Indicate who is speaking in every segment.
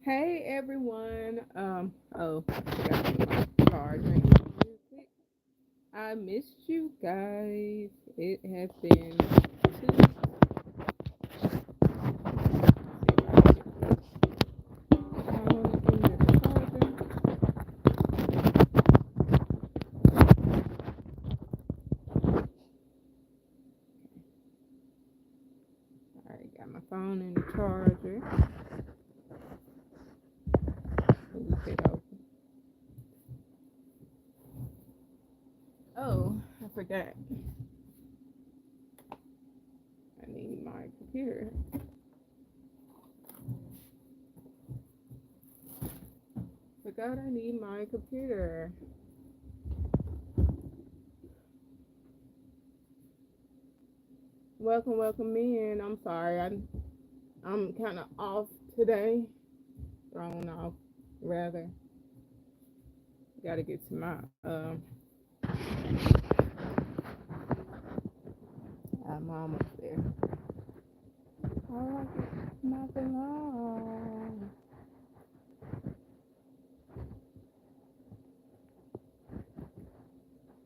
Speaker 1: Hey everyone. Oh, I forgot to get my charger real quick. I missed you guys. It has been two. Alright, got my phone in the charger. Move it over. Oh, I forgot. I need my computer. Forgot I need my computer. Welcome in. I'm sorry. I'm kind of off today. Thrown off, rather. Got to get to I'm almost there. Oh, nothing wrong.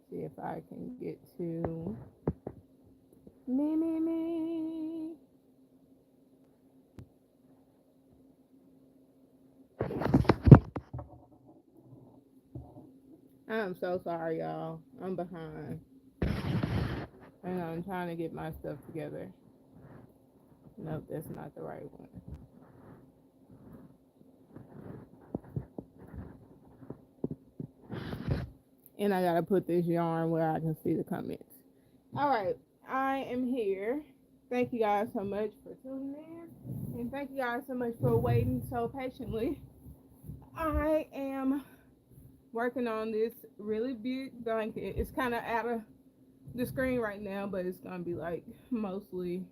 Speaker 1: See if I can get to me. I'm so sorry, y'all. I'm behind, and I'm trying to get my stuff together. Nope, that's not the right one. And I gotta put this yarn where I can see the comments. All right, I am here. Thank you guys so much for tuning in, and thank you guys so much for waiting so patiently. I am working on this really big blanket. It's kind of out of the screen right now, but it's gonna be like mostly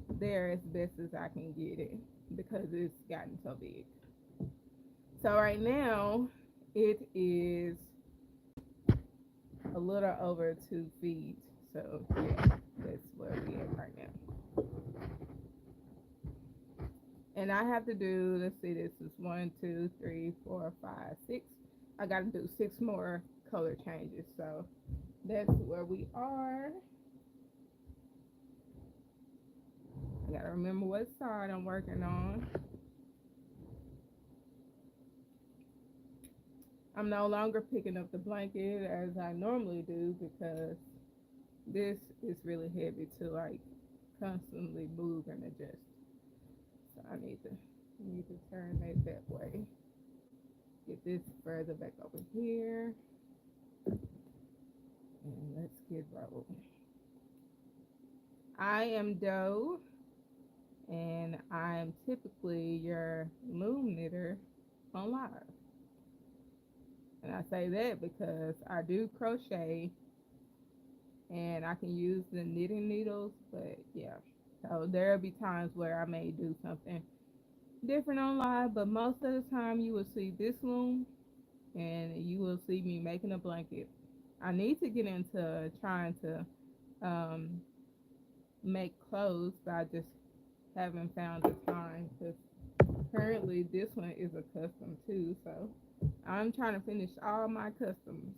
Speaker 1: there as best as I can get it because it's gotten so big. So right now it is a little over 2 feet. So yeah, that's where we at right now. And I have to do, let's see, this is 1, 2, 3, 4, 5, 6. I got to do 6 more color changes. So that's where we are. I got to remember what side I'm working on. I'm no longer picking up the blanket as I normally do because this is really heavy to like constantly move and adjust. So I need to turn that way. Get this further back over here. And let's get rolling. I am Doe, and I'm typically your loom knitter on live. And I say that because I do crochet and I can use the knitting needles, but yeah. So there'll be times where I may do something different on live, but most of the time you will see this loom and you will see me making a blanket. I need to get into trying to um, make clothes, but I just haven't found the time because currently this one is a custom too. So I'm trying to finish all my customs.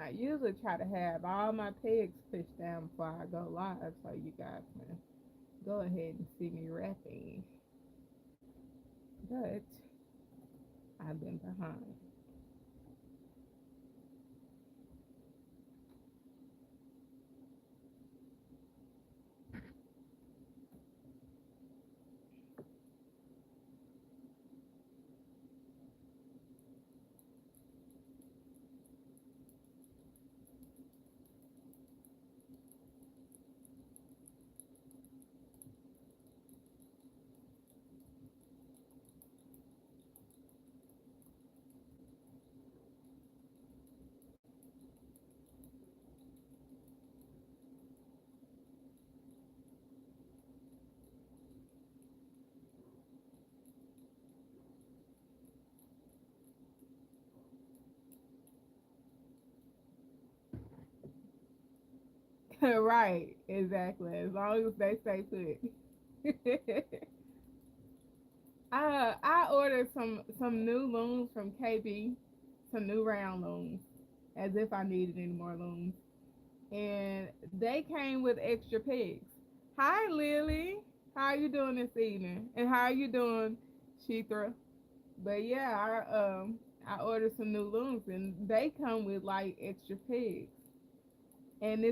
Speaker 1: I usually try to have all my pegs pushed down before I go live so you guys can go ahead and see me wrapping. But I've been behind. Right, exactly. As long as they stay put. I ordered some new looms from KB, some new round looms, as if I needed any more looms. And they came with extra pegs. Hi Lily, how are you doing this evening? And how are you doing, Shithra? But yeah, I ordered some new looms and they come with like extra pegs. And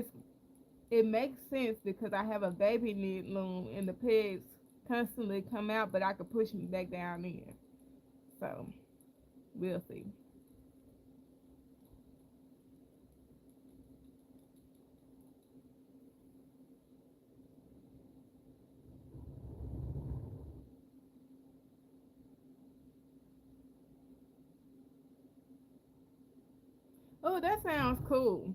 Speaker 1: it makes sense because I have a baby knit loom and the pegs constantly come out, but I could push them back down in. So we'll see. Oh, that sounds cool.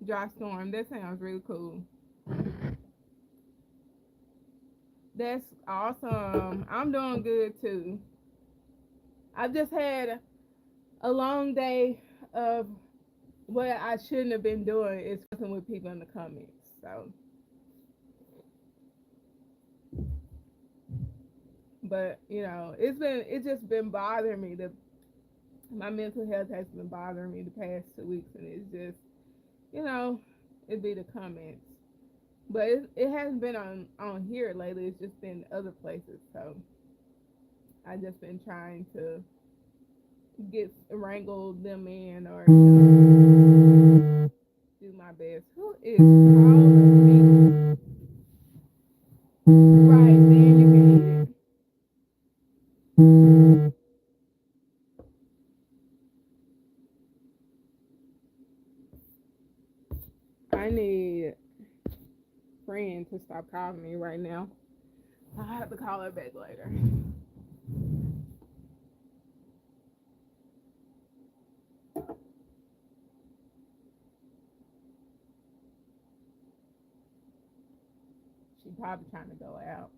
Speaker 1: Dry storm. That sounds really cool. That's awesome. I'm doing good too. I've just had a long day of what I shouldn't have been doing is fussing with people in the comments. So, but it's just been bothering me. My mental health has been bothering me the past 2 weeks, and it's just you know, it'd be the comments. But it hasn't been on here lately. It's just been other places. So I just been trying to get wrangle them in or do my best. Who is calling me? Right, then you can eat it. I need friend to stop calling me right now. I have to call her back later. She probably trying to go out.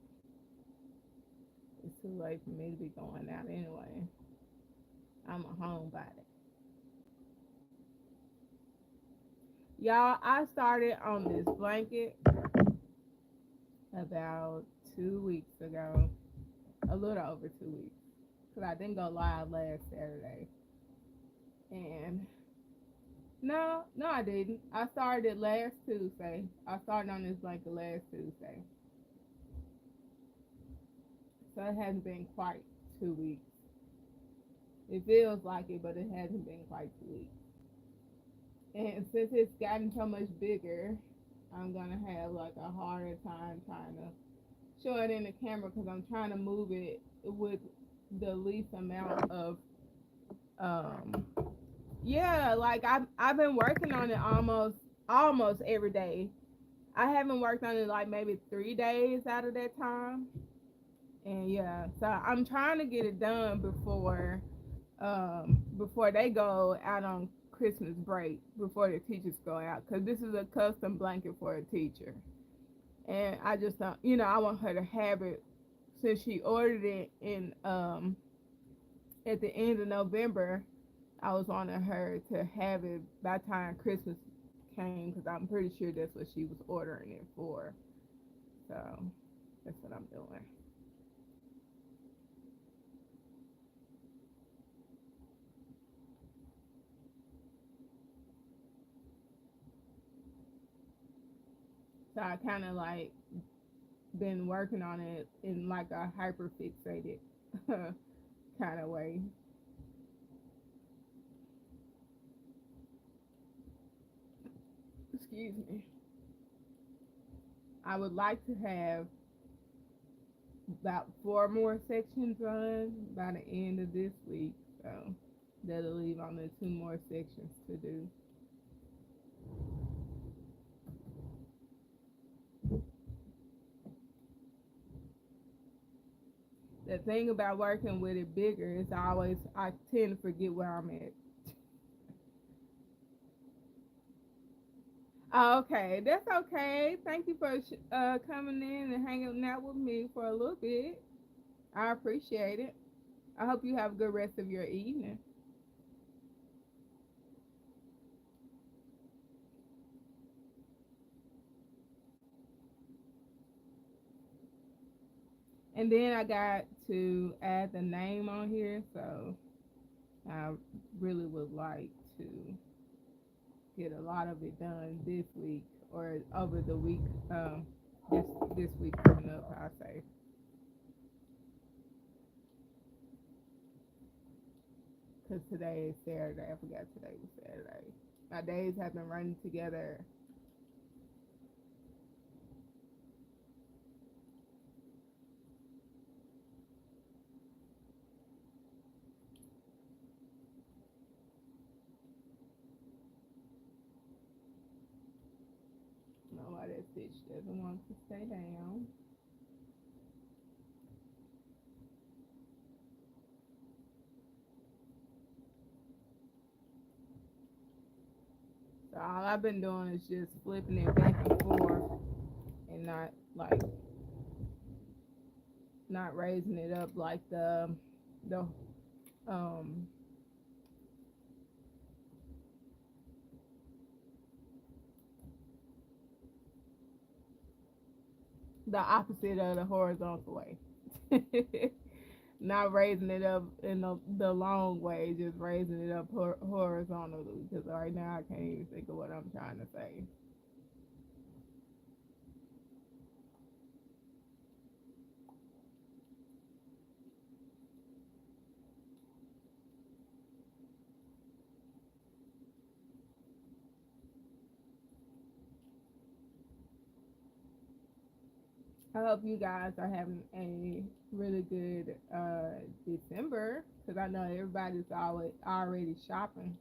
Speaker 1: It's too late for me to be going out anyway. I'm a homebody. Y'all, I started on this blanket about 2 weeks ago. A little over 2 weeks. Because I didn't go live last Saturday. And no, I didn't. I started last Tuesday. I started on this blanket last Tuesday. So it hasn't been quite 2 weeks. It feels like it, but it hasn't been quite 2 weeks. And since it's gotten so much bigger, I'm gonna have like a harder time trying to show it in the camera because I'm trying to move it with the least amount of um yeah, like I've been working on it almost every day. I haven't worked on it like maybe 3 days out of that time. And yeah, so I'm trying to get it done before they go out on Christmas break, before the teachers go out, because this is a custom blanket for a teacher. And I just don't, I want her to have it since she ordered it in at the end of November. I was wanting her to have it by the time Christmas came because I'm pretty sure that's what she was ordering it for. So that's what I'm doing. So I kind of like been working on it in like a hyper fixated kind of way. Excuse me. I would like to have about 4 more sections run by the end of this week. So that'll leave only 2 more sections to do. The thing about working with it bigger is I tend to forget where I'm at. Oh, okay, that's okay. Thank you for coming in and hanging out with me for a little bit. I appreciate it. I hope you have a good rest of your evening. And then I got to add the name on here, so I really would like to get a lot of it done this week or over the week. This this week coming up, I say. Because today is Saturday. I forgot today was Saturday. My days have been running together. I don't know why that stitch doesn't want to stay down. So all I've been doing is just flipping it back and forth and not raising it up like the um the opposite of the horizontal way. Not raising it up in the long way, just raising it up horizontally. Because right now I can't even think of what I'm trying to say. I hope you guys are having a really good December because I know everybody's already shopping.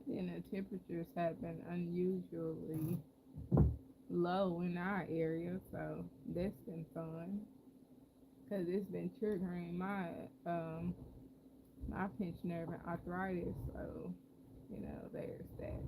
Speaker 1: And the temperatures have been unusually low in our area, so that's been fun because it's been triggering my pinched nerve and arthritis. So there's that.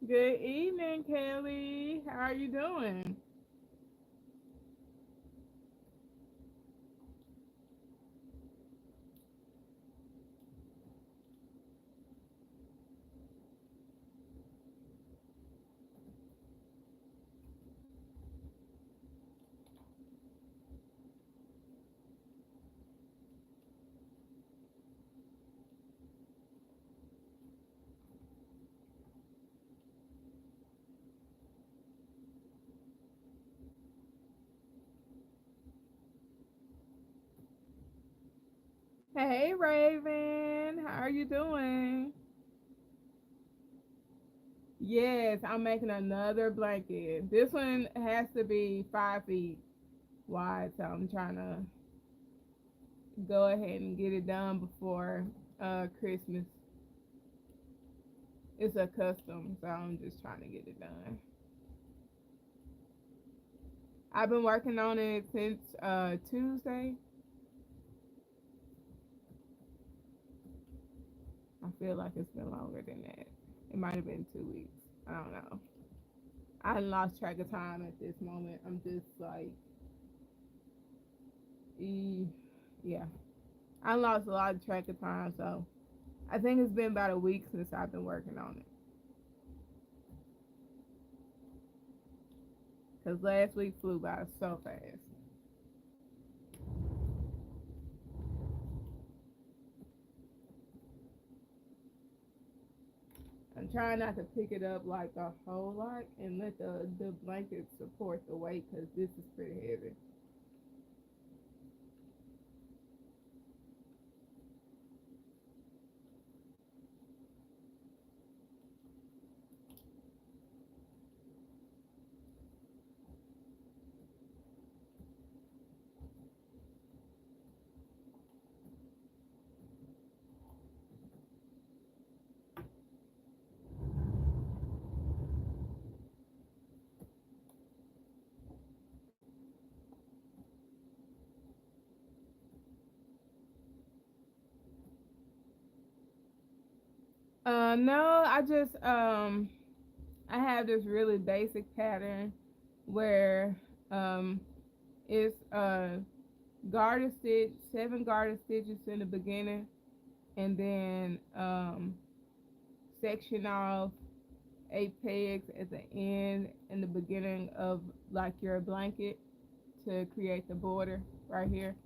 Speaker 1: Good evening, Kelly. How are you doing? Hey, Raven. How are you doing? Yes, I'm making another blanket. This one has to be 5 feet wide, so I'm trying to go ahead and get it done before Christmas. It's a custom, so I'm just trying to get it done. I've been working on it since Tuesday. I feel like it's been longer than that. It might have been 2 weeks. I don't know. I lost track of time at this moment. I'm just like, e- yeah. I lost a lot of track of time, so I think it's been about a week since I've been working on it. Cause last week flew by so fast. I'm trying not to pick it up like a whole lot and let the blanket support the weight, cause this is pretty heavy. No, I have this really basic pattern where um it's garter stitch, 7 garter stitches in the beginning, and then section off 8 pegs at the end in the beginning of like your blanket to create the border right here.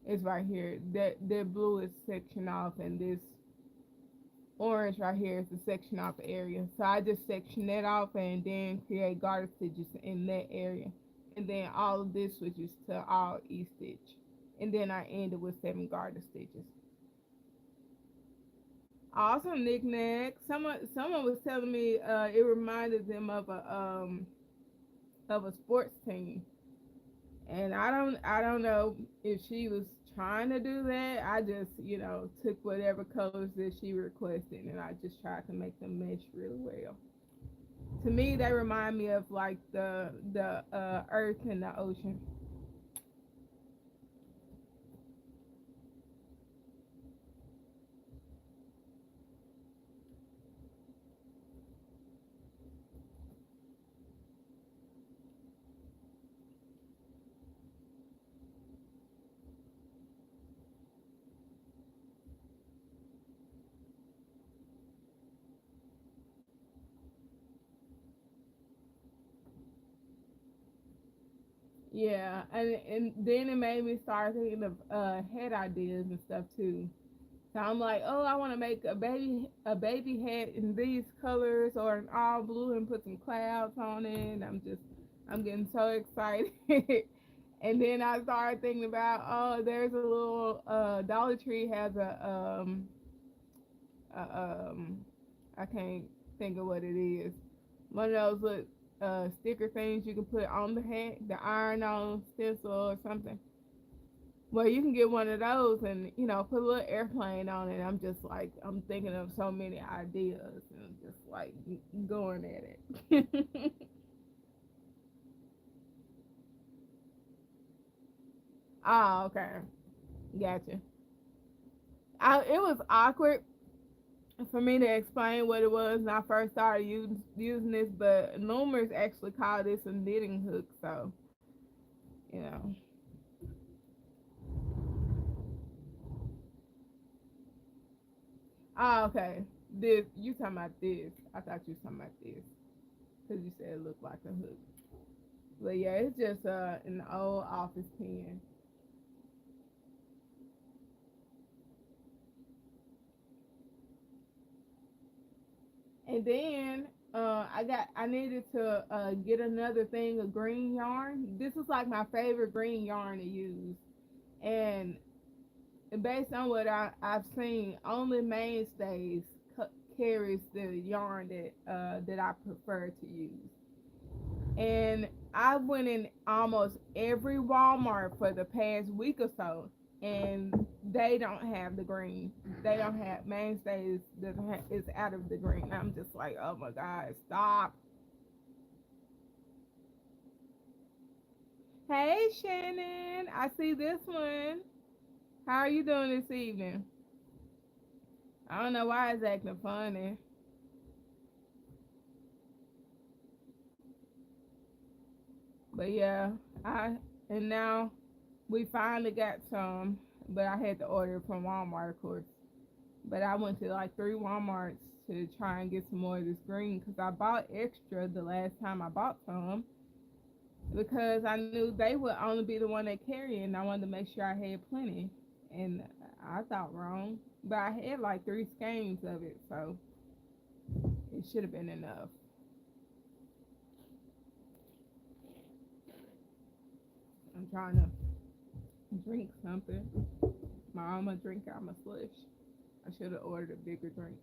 Speaker 1: It's right here. The blue is section off, and this orange right here is the section off area. So I just section that off and then create garter stitches in that area. And then all of this switches to all E stitch. And then I end it with 7 garter stitches. Awesome knickknack. Someone was telling me it reminded them of a sports team. And I don't know if she was trying to do that. I just, took whatever colors that she requested and I just tried to make them mesh really well. To me, they remind me of like the earth and the ocean. Yeah, and then it made me start thinking of head ideas and stuff too. So I'm like, oh, I want to make a baby hat in these colors or an all blue and put some clouds on it. And I'm getting so excited. And then I started thinking about, oh, there's a little Dollar Tree has a I can't think of what it is. One of those little sticker things you can put on the hat, the iron on stencil or something. Well, you can get one of those and put a little airplane on it. I'm just like I'm thinking of so many ideas and just like going at it. Oh, okay, gotcha. It was awkward for me to explain what it was when I first started using this, but Loomers actually call this a knitting hook, so you know. Oh, okay. This you talking about this? I thought you was talking about this because you said it looked like a hook. But yeah, it's just an old office pen. And then I needed to get another thing of green yarn. This is like my favorite green yarn to use, and based on what I've seen, only Mainstays carries the yarn that I prefer to use. And I went in almost every Walmart for the past week or so, and they don't have the green. They don't have Mainstays. Doesn't have, it's out of the green. I'm just like, oh my god, stop. Hey Shannon, I see this one. How are you doing this evening? I don't know why it's acting funny. But yeah, I and now we finally got some, but I had to order it from Walmart, of course. But I went to like three Walmarts to try and get some more of this green because I bought extra the last time I bought some because I knew they would only be the one that carry it, and I wanted to make sure I had plenty. And I thought wrong, but I had like three skeins of it, so it should have been enough. I'm trying to drink something. My mama drink out my slush. I should have ordered a bigger drink.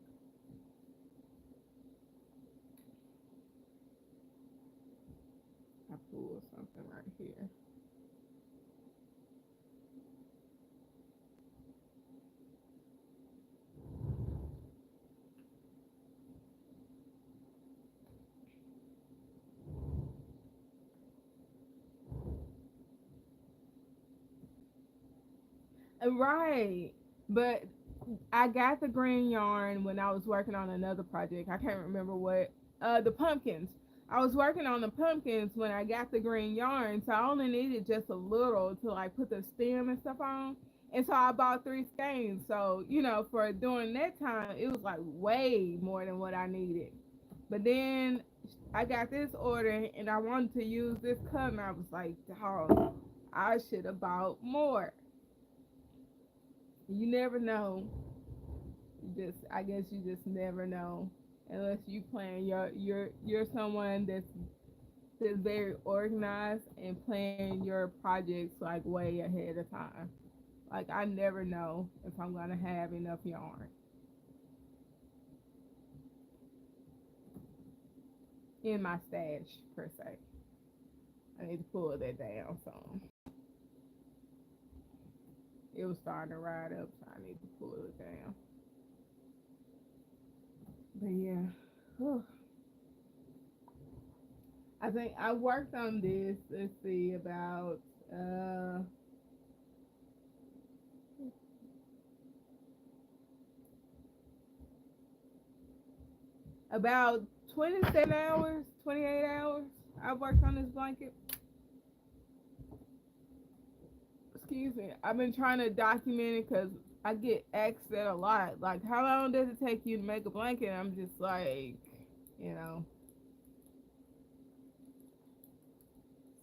Speaker 1: I pulled something right here. Right. But I got the green yarn when I was working on another project. I can't remember what. The pumpkins. I was working on the pumpkins when I got the green yarn, so I only needed just a little to like put the stem and stuff on. And so I bought three skeins. So, for during that time, it was like way more than what I needed. But then I got this order and I wanted to use this cut, and I was like, dog, I should have bought more. You never know. I guess you just never know unless you plan you're someone that's very organized and plan your projects like way ahead of time. Like I never know if I'm gonna have enough yarn in my stash per se. I need to pull that down some. It was starting to ride up, so I need to pull it down. But yeah. Whew. I think I worked on this, let's see, about 27 hours, 28 hours. I worked on this blanket. Excuse me. I've been trying to document it because I get asked that a lot. Like, how long does it take you to make a blanket? I'm just like, you know,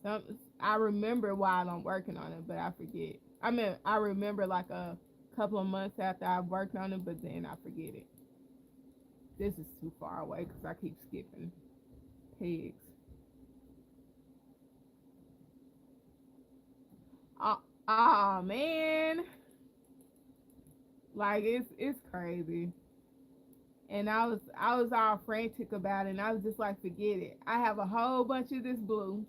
Speaker 1: some I remember while I'm working on it, but I forget. I mean, I remember like a couple of months after I worked on it, but then I forget it. This is too far away because I keep skipping pigs. Oh, oh man, like it's crazy. And I was all frantic about it, and I was just like, forget it. I have a whole bunch of this blue.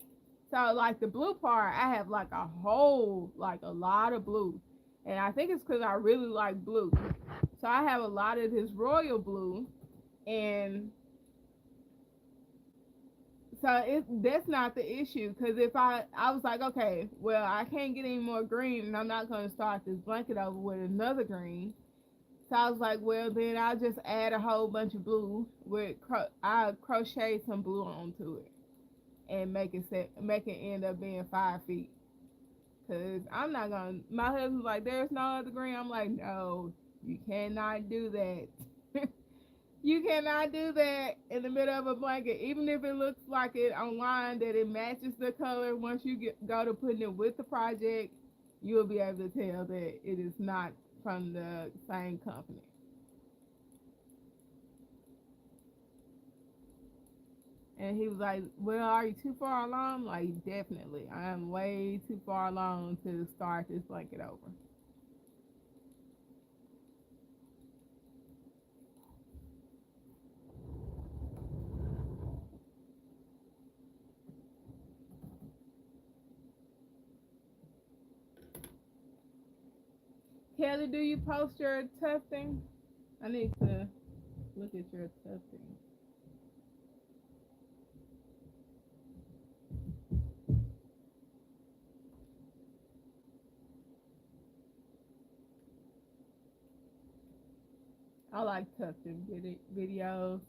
Speaker 1: So like the blue part, I have like a lot of blue, and I think it's because I really like blue. So I have a lot of this royal blue, and so that's not the issue. Because if I was like, okay, well I can't get any more green, and I'm not gonna start this blanket over with another green. So I was like, well, then I'll just add a whole bunch of blue with I'll crochet some blue onto it and make it end up being 5 feet. Cause I'm not gonna. My husband's like, there's no other green. I'm like, no, you cannot do that. You cannot do that in the middle of a blanket, even if it looks like it online that it matches the color. Once you go to putting it with the project, you'll be able to tell that it is not from the same company. And he was like, well, are you too far along? I'm like, definitely. I am way too far along to start this blanket over. Kelly, do you post your tufting? I need to look at your tufting. I like tufting videos.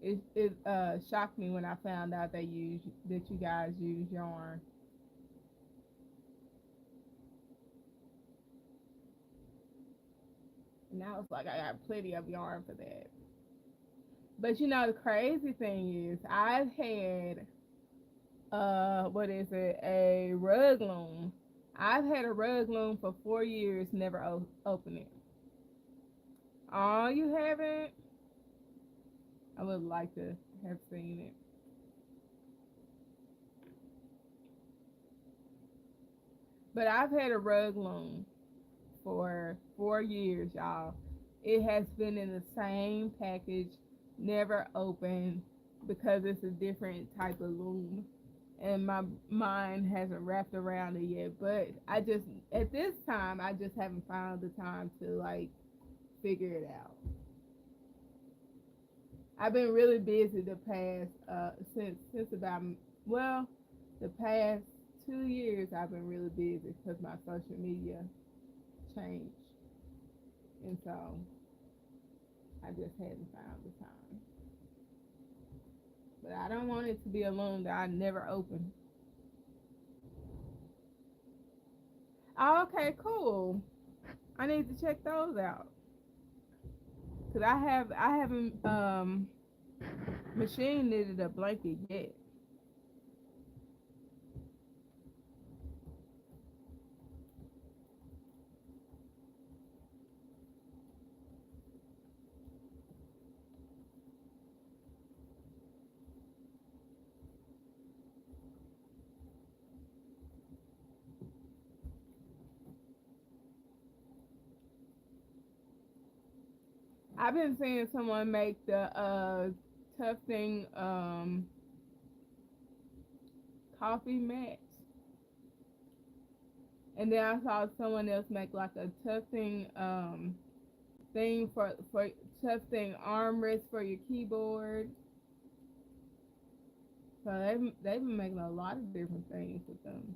Speaker 1: It shocked me when I found out that you guys use yarn. And I was like, I got plenty of yarn for that. But you know the crazy thing is I've had what is it, a rug loom. I've had a rug loom for 4 years, never opened it. Oh, you haven't? I would like to have seen it. But I've had a rug loom for 4 years, y'all. It has been in the same package, never opened because it's a different type of loom. And my mind hasn't wrapped around it yet. But I just, at this time, I just haven't found the time to like figure it out. I've been really busy the past, since about, well, the past 2 years I've been really busy because my social media changed. And so I just hadn't found the time. But I don't want it to be a loan that I never open. Oh, okay, cool. I need to check those out. Cause I haven't machine knitted a blanket yet. I've been seeing someone make the tufting coffee mats. And then I saw someone else make like a tufting thing for tufting armrests for your keyboard. So they've been making a lot of different things with them.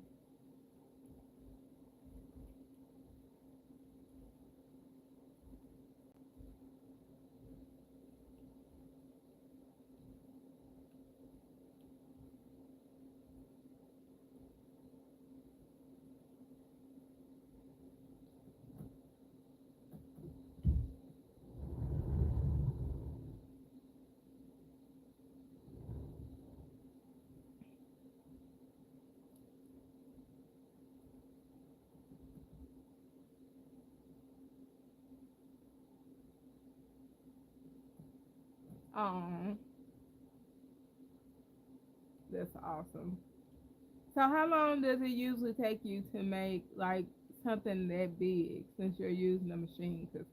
Speaker 1: Um, that's awesome. So how long does it usually take you to make like something that big since you're using a machine? Because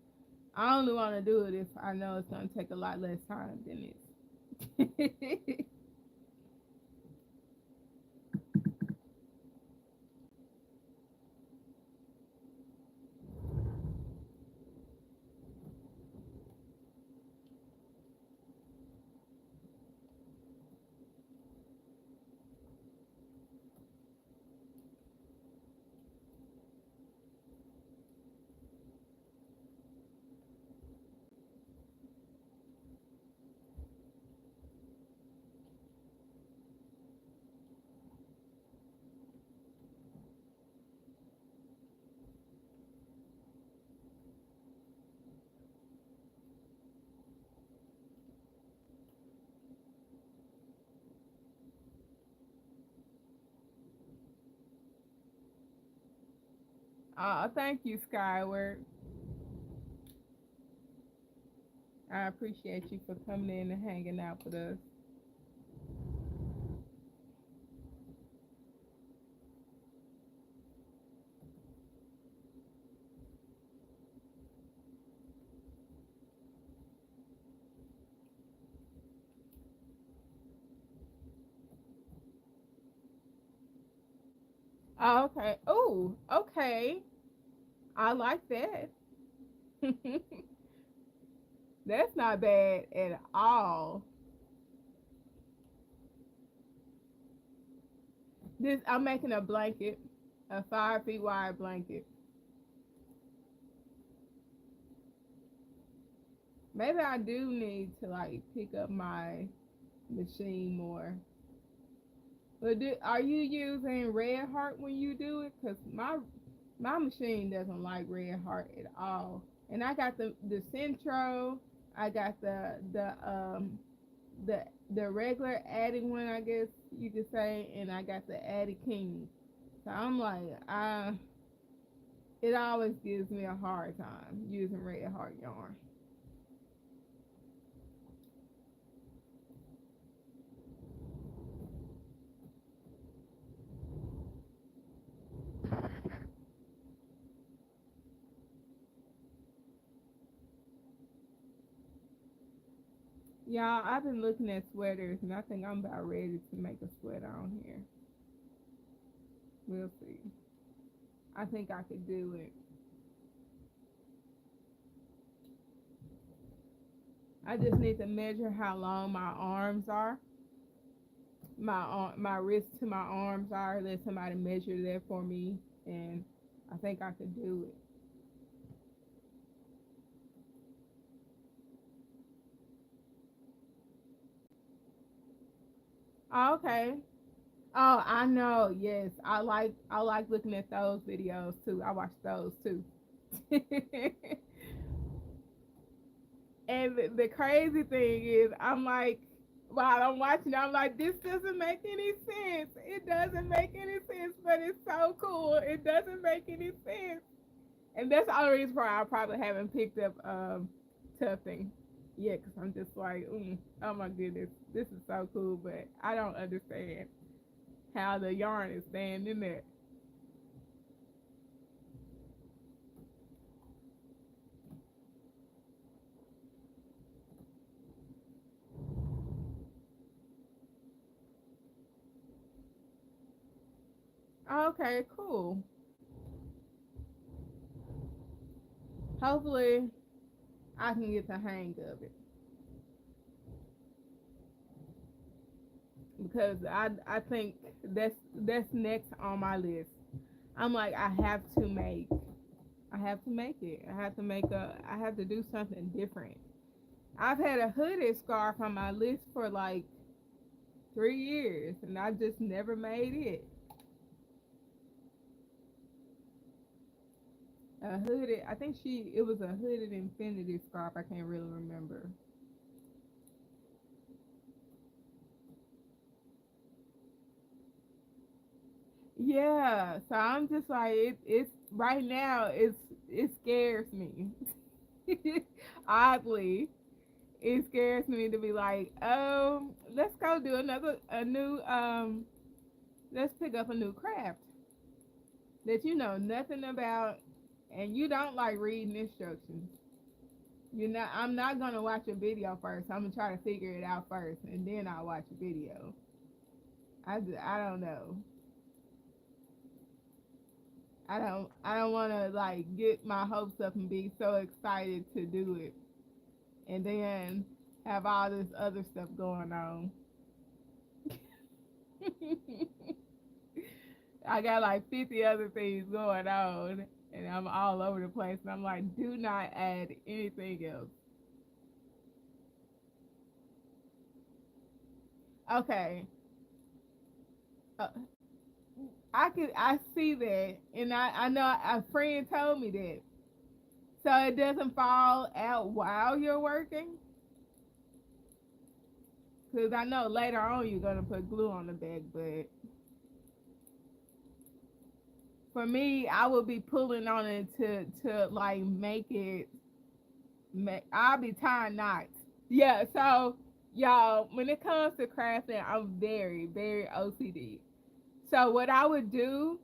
Speaker 1: I only want to do it if I know it's going to take a lot less time than this. Thank you, Skyward. I appreciate you for coming in and hanging out with us. Oh, okay. Oh, okay. I like that. That's not bad at all. This I'm making a blanket, a 5 feet wide blanket. Maybe I do need to like pick up my machine more. But are you using red heart when you do it? Cause my machine doesn't like red heart at all. And I got the Centro. I got the the regular added one, I guess you could say, and I got the added king. So I'm like, it always gives me a hard time using red heart yarn. Y'all, I've been looking at sweaters, and I think I'm about ready to make a sweater on here. We'll see. I think I could do it. I just need to measure how long my arms are, my wrist to my arms are. Let somebody measure that for me, and I think I could do it. Oh, okay. Oh, I know. Yes, I like looking at those videos too. I watch those too. And the crazy thing is, I'm like, while I'm watching, I'm like, this doesn't make any sense. It doesn't make any sense, but it's so cool. It doesn't make any sense. And that's the only reason why I probably haven't picked up tufting yet, because I'm just like, oh my goodness, this is so cool, but I don't understand how the yarn is staying in there. Okay, cool. Hopefully, I can get the hang of it because I think that's next on my list. I'm like, I have to make it. I have to do something different. I've had a hooded scarf on my list for like 3 years, and I just never made it. A hooded, I think it was a hooded infinity scarf. I can't really remember. Yeah, so I'm just like it's right now. It scares me. Oddly, it scares me to be like, let's go do a new let's pick up a new craft that you know nothing about, and you don't like reading instructions. I'm not gonna watch a video first. I'm gonna try to figure it out first, and then I'll watch a video. I don't know. I don't want to like get my hopes up and be so excited to do it, and then have all this other stuff going on. I got like 50 other things going on, and I'm all over the place. And I'm like, do not add anything else. Okay, uh, I see that, and I know a friend told me that, so it doesn't fall out while you're working. Cause I know later on you're gonna put glue on the back, but for me, I would be pulling on it to like make it. I'll be tying knots. Yeah. So y'all, when it comes to crafting, I'm very OCD. So what I would do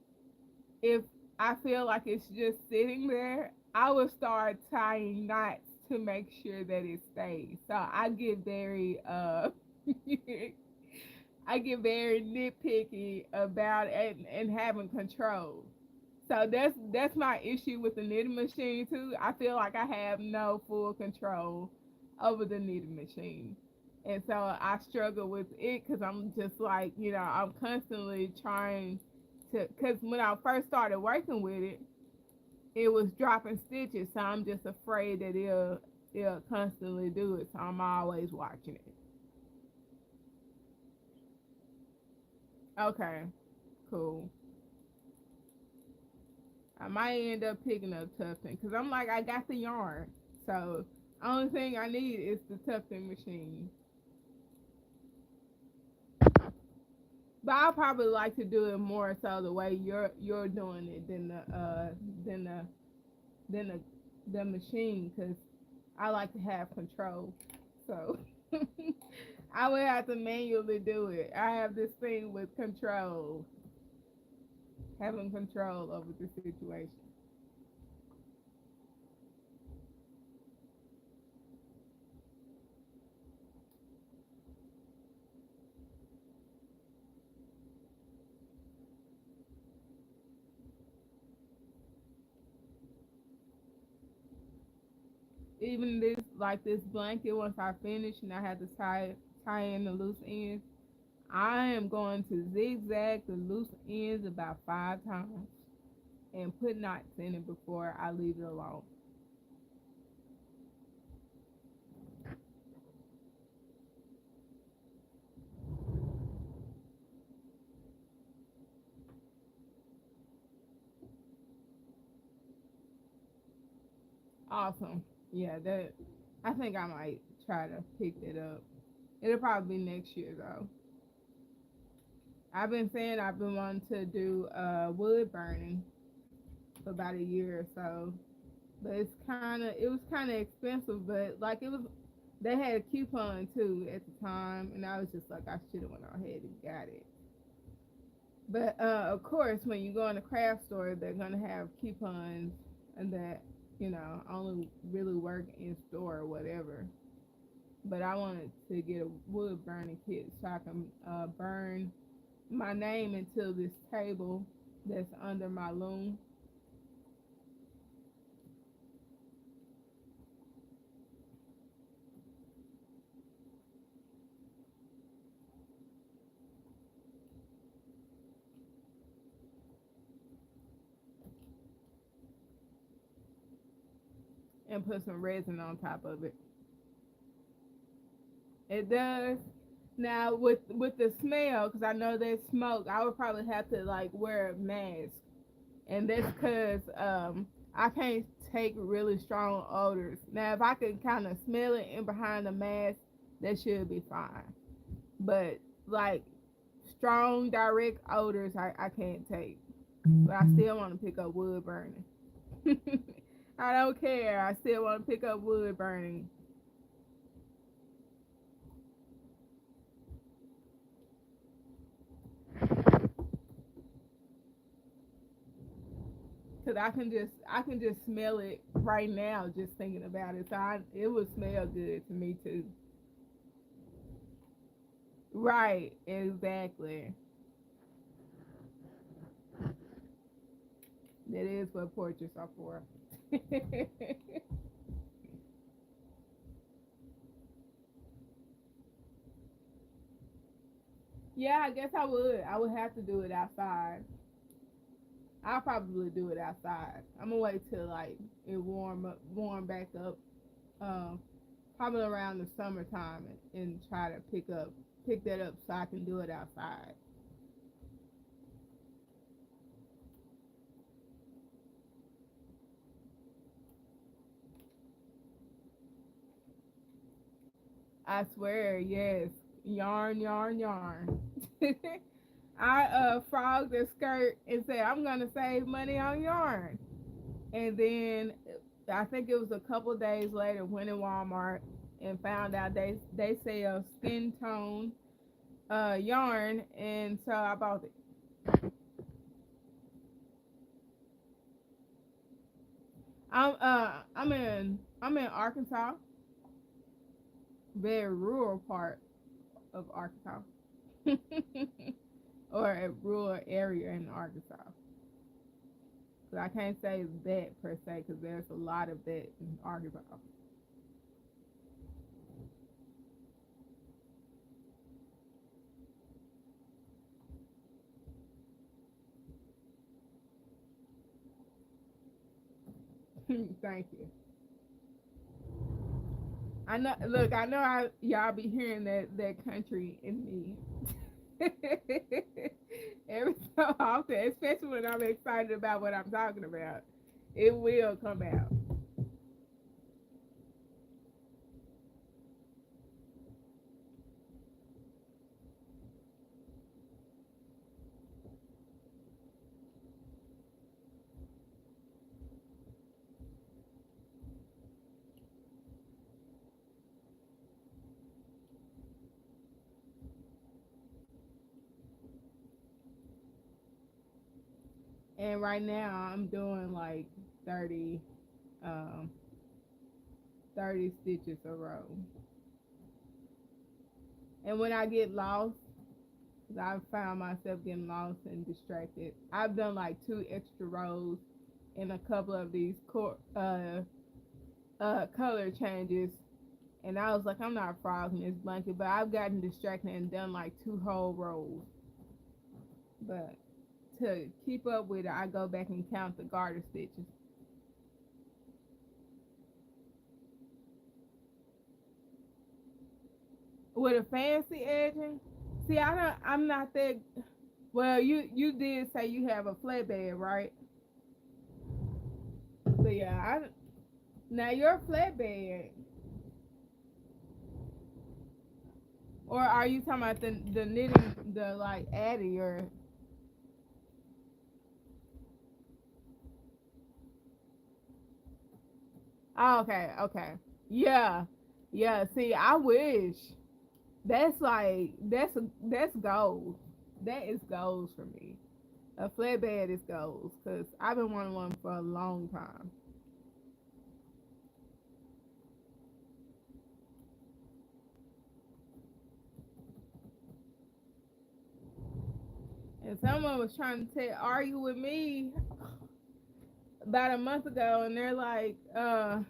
Speaker 1: if I feel like it's just sitting there, I would start tying knots to make sure that it stays. So I get very I get very nitpicky about it and having control. So that's my issue with the knitting machine too. I feel like I have no full control over the knitting machine. And so I struggle with it because I'm just like, I'm constantly trying to, because when I first started working with it, it was dropping stitches. So I'm just afraid that it'll constantly do it. So I'm always watching it. Okay, cool. I might end up picking up tufting because I'm like, I got the yarn. So only thing I need is the tufting machine. But I'll probably like to do it more so the way you're doing it than the than the machine because I like to have control. So I would have to manually do it. I have this thing with control, having control over the situation. Even this blanket, once I finish and I have to tie in the loose ends, I am going to zigzag the loose ends about 5 times and put knots in it before I leave it alone. Awesome. Yeah, that I think I might try to pick it up. It'll probably be next year though. I've been saying I've been wanting to do wood burning for about a year or so, but it was kind of expensive. But like it was, they had a coupon too at the time, and I was just like I should have went ahead and got it. But of course, when you go in a craft store, they're gonna have coupons and that only really work in store or whatever. But I wanted to get a wood burning kit so I can burn my name into this table that's under my loom. And put some resin on top of it. It does. Now with the smell, because I know there's smoke, I would probably have to like wear a mask, and that's because I can't take really strong odors. Now if I can kind of smell it in behind the mask, that should be fine. But like strong direct odors, I can't take. But I still want to pick up wood burning. I don't care. I still want to pick up wood burning. Cause I can just smell it right now just thinking about it. So it would smell good to me too. Right, exactly. That is what portraits are for. Yeah, I guess I would. I would have to do it outside. I'll probably do it outside. I'm gonna wait till like it warm back up. Um, Probably around the summertime and try to pick that up so I can do it outside. I swear, yes. Yarn, yarn, yarn. I frogged the skirt and said I'm gonna save money on yarn. And then I think it was a couple days later, went in Walmart and found out they sell skin tone yarn, and so I bought it. I'm in Arkansas, very rural part of Arkansas, or a rural area in Arkansas. So I can't say that per se because there's a lot of that in Arkansas. Thank you. I know. Look, I know y'all be hearing that country in me every so often, especially when I'm excited about what I'm talking about. It will come out. And right now I'm doing like 30, um, 30 stitches a row. And when I get lost, 'cause I've found myself getting lost and distracted, I've done like 2 extra rows in a couple of these color changes. And I was like, I'm not frogging this blanket, but I've gotten distracted and done like 2 whole rows. But to keep up with it, I go back and count the garter stitches. With a fancy edging, see, I'm not that. Well, you did say you have a flatbed, right? But yeah, now your flatbed, or are you talking about the knitting, the like Addy or? Oh, okay, okay, yeah, yeah. See, I wish that's gold. That is gold for me. A flatbed is gold because I've been wanting one for a long time. And someone was trying to argue with me about a month ago, and they're like, why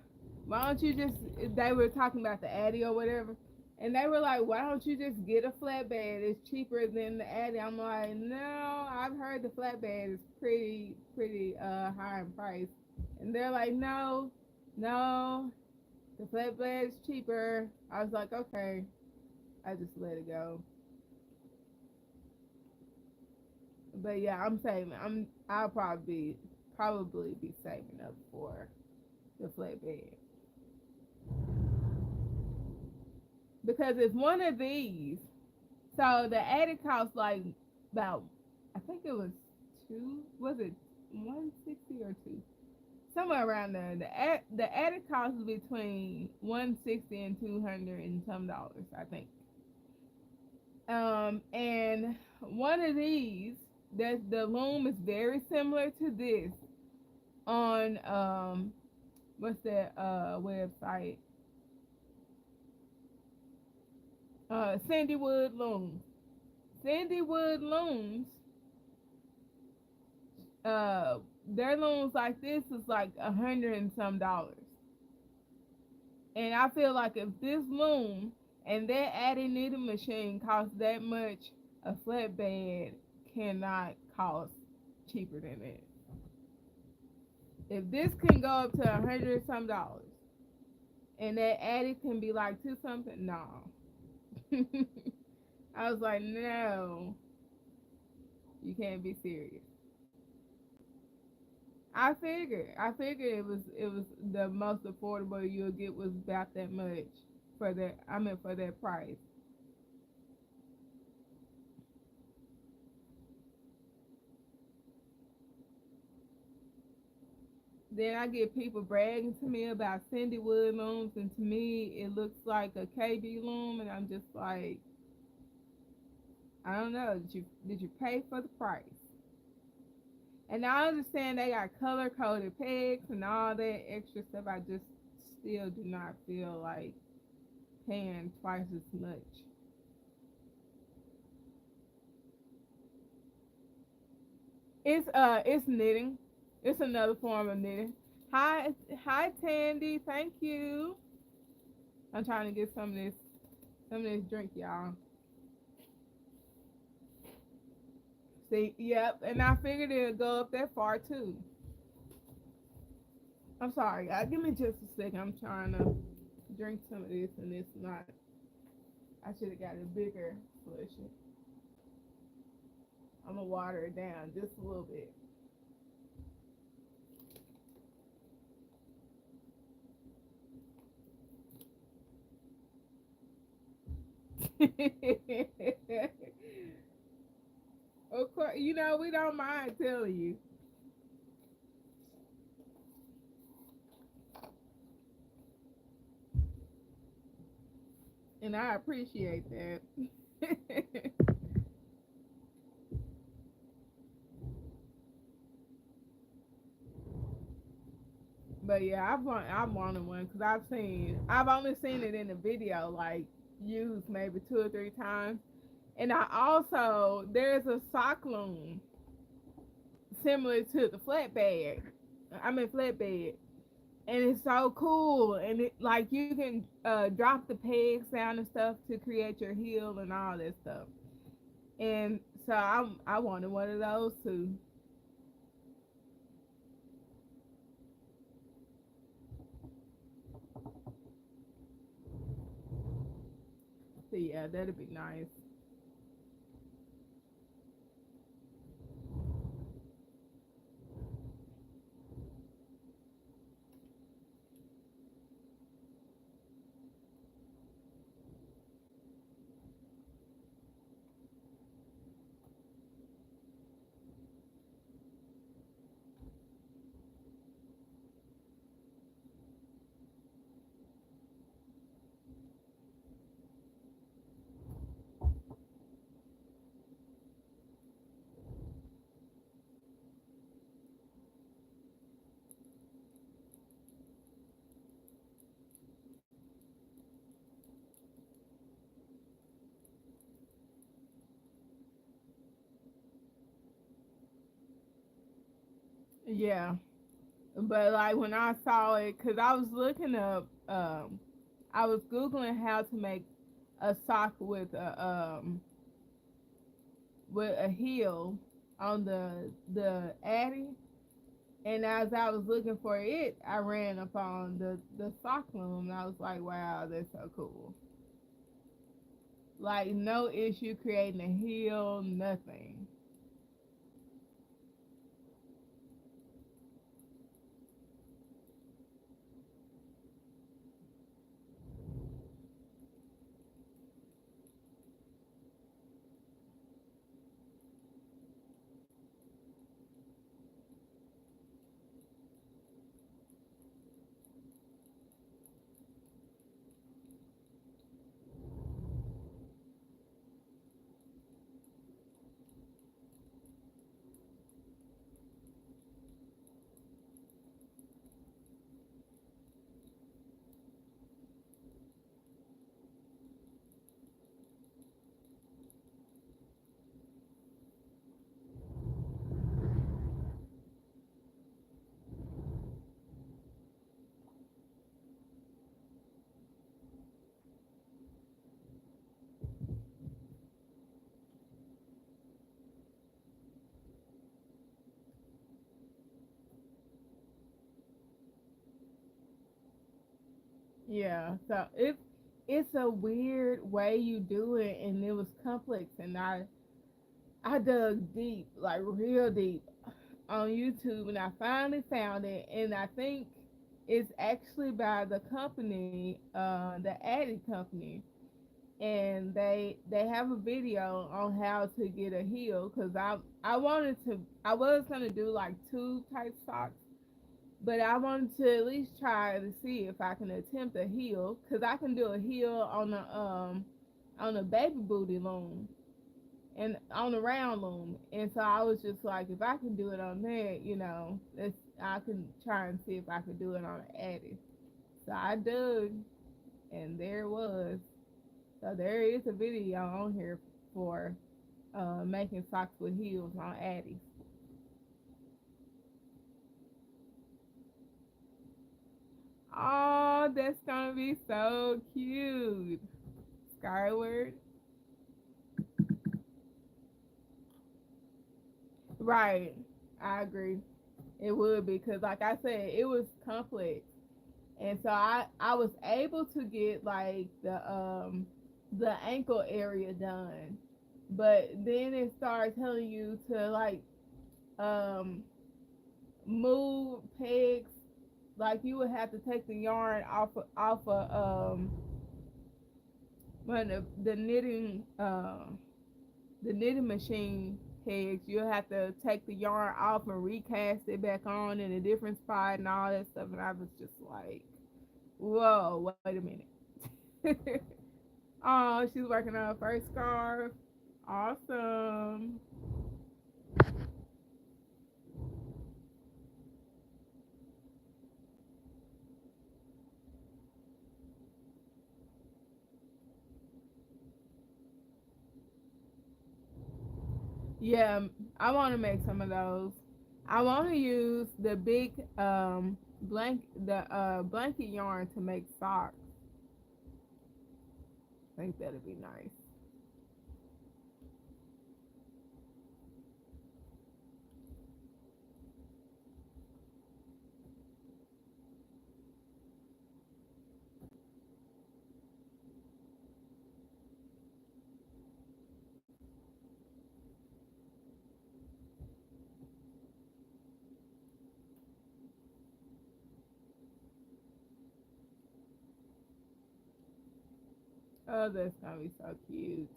Speaker 1: don't you just? They were talking about the Addy or whatever, and they were like, why don't you just get a flatbed? It's cheaper than the Addy. I'm like, no, I've heard the flatbed is pretty high in price, and they're like, no, no, the flatbed is cheaper. I was like, okay, I just let it go. But yeah, I'm saving. I'll probably be saving up for the flatbed because it's one of these. So the attic cost like about, I think it was two. Was it 160 or two? Somewhere around there. The attic cost is between 160 and 200 and some dollars, I think. And one of these, that the loom is very similar to this on what's that website? Sandywood Looms. Sandywood Looms, uh their looms like this is like 100 and some dollars. And I feel like if this loom and that added knitting machine costs that much, a flatbed cannot cost cheaper than that. If this can go up to 100 and some dollars and that attic can be like two something, no. I was like, no, you can't be serious. I figured it was the most affordable you'll get was about that much for that. For that price. Then I get people bragging to me about Cindy Wood looms, and to me it looks like a KB loom, and I'm just like, I don't know. Did you pay for the price? And I understand they got color coded pegs and all that extra stuff. I just still do not feel like paying twice as much. It's knitting. It's another form of knitting. Hi Tandy, thank you. I'm trying to get some of this drink, y'all. See, yep, and I figured it'd go up that far too. I'm sorry, give me just a second. I'm trying to drink some of this, and it's not. I should have got a bigger slushy. I'm gonna water it down just a little bit. Of course, we don't mind telling you, and I appreciate that. But yeah, I wanted one because I've only seen it in the video, like used maybe 2 or 3 times, and I also there's a sock loom similar to the flatbed. I mean flatbed, and it's so cool, and it like you can drop the pegs down and stuff to create your heel and all that stuff. And so I wanted one of those too. So yeah, that'd be nice. Yeah, but like when I saw it, cause I was looking up, I was googling how to make a sock with a heel on the Addy, and as I was looking for it, I ran upon the sock loom, and I was like, wow, that's so cool. Like no issue creating a heel, nothing. Yeah, so it's a weird way you do it, and it was complex, and I dug deep, like real deep, on YouTube, and I finally found it, and I think it's actually by the company, the Addy company, and they have a video on how to get a heel, because I was gonna do like two type socks, But I wanted to at least try to see if I can attempt a heel, cause I can do a heel on a baby booty loom and on the round loom. And so I was just like, if I can do it on there, I can try and see if I could do it on an Addie. So I dug, and there it was. So there is a video on here for making socks with heels on Addie. Oh, that's gonna be so cute. Skyward. Right. I agree. It would be because, like I said, it was complex, and so I was able to get like the ankle area done, but then it started telling you to like um move pegs. Like you would have to take the yarn off of when the knitting machine pegs. You'll have to take the yarn off and recast it back on in a different spot and all that stuff. And I was just like, whoa, wait a minute. Oh, she's working on her first scarf. Awesome. Yeah, I want to make some of those. I want to use the big blanket yarn to make socks. I think that'd be nice. Oh, that's gonna be so cute.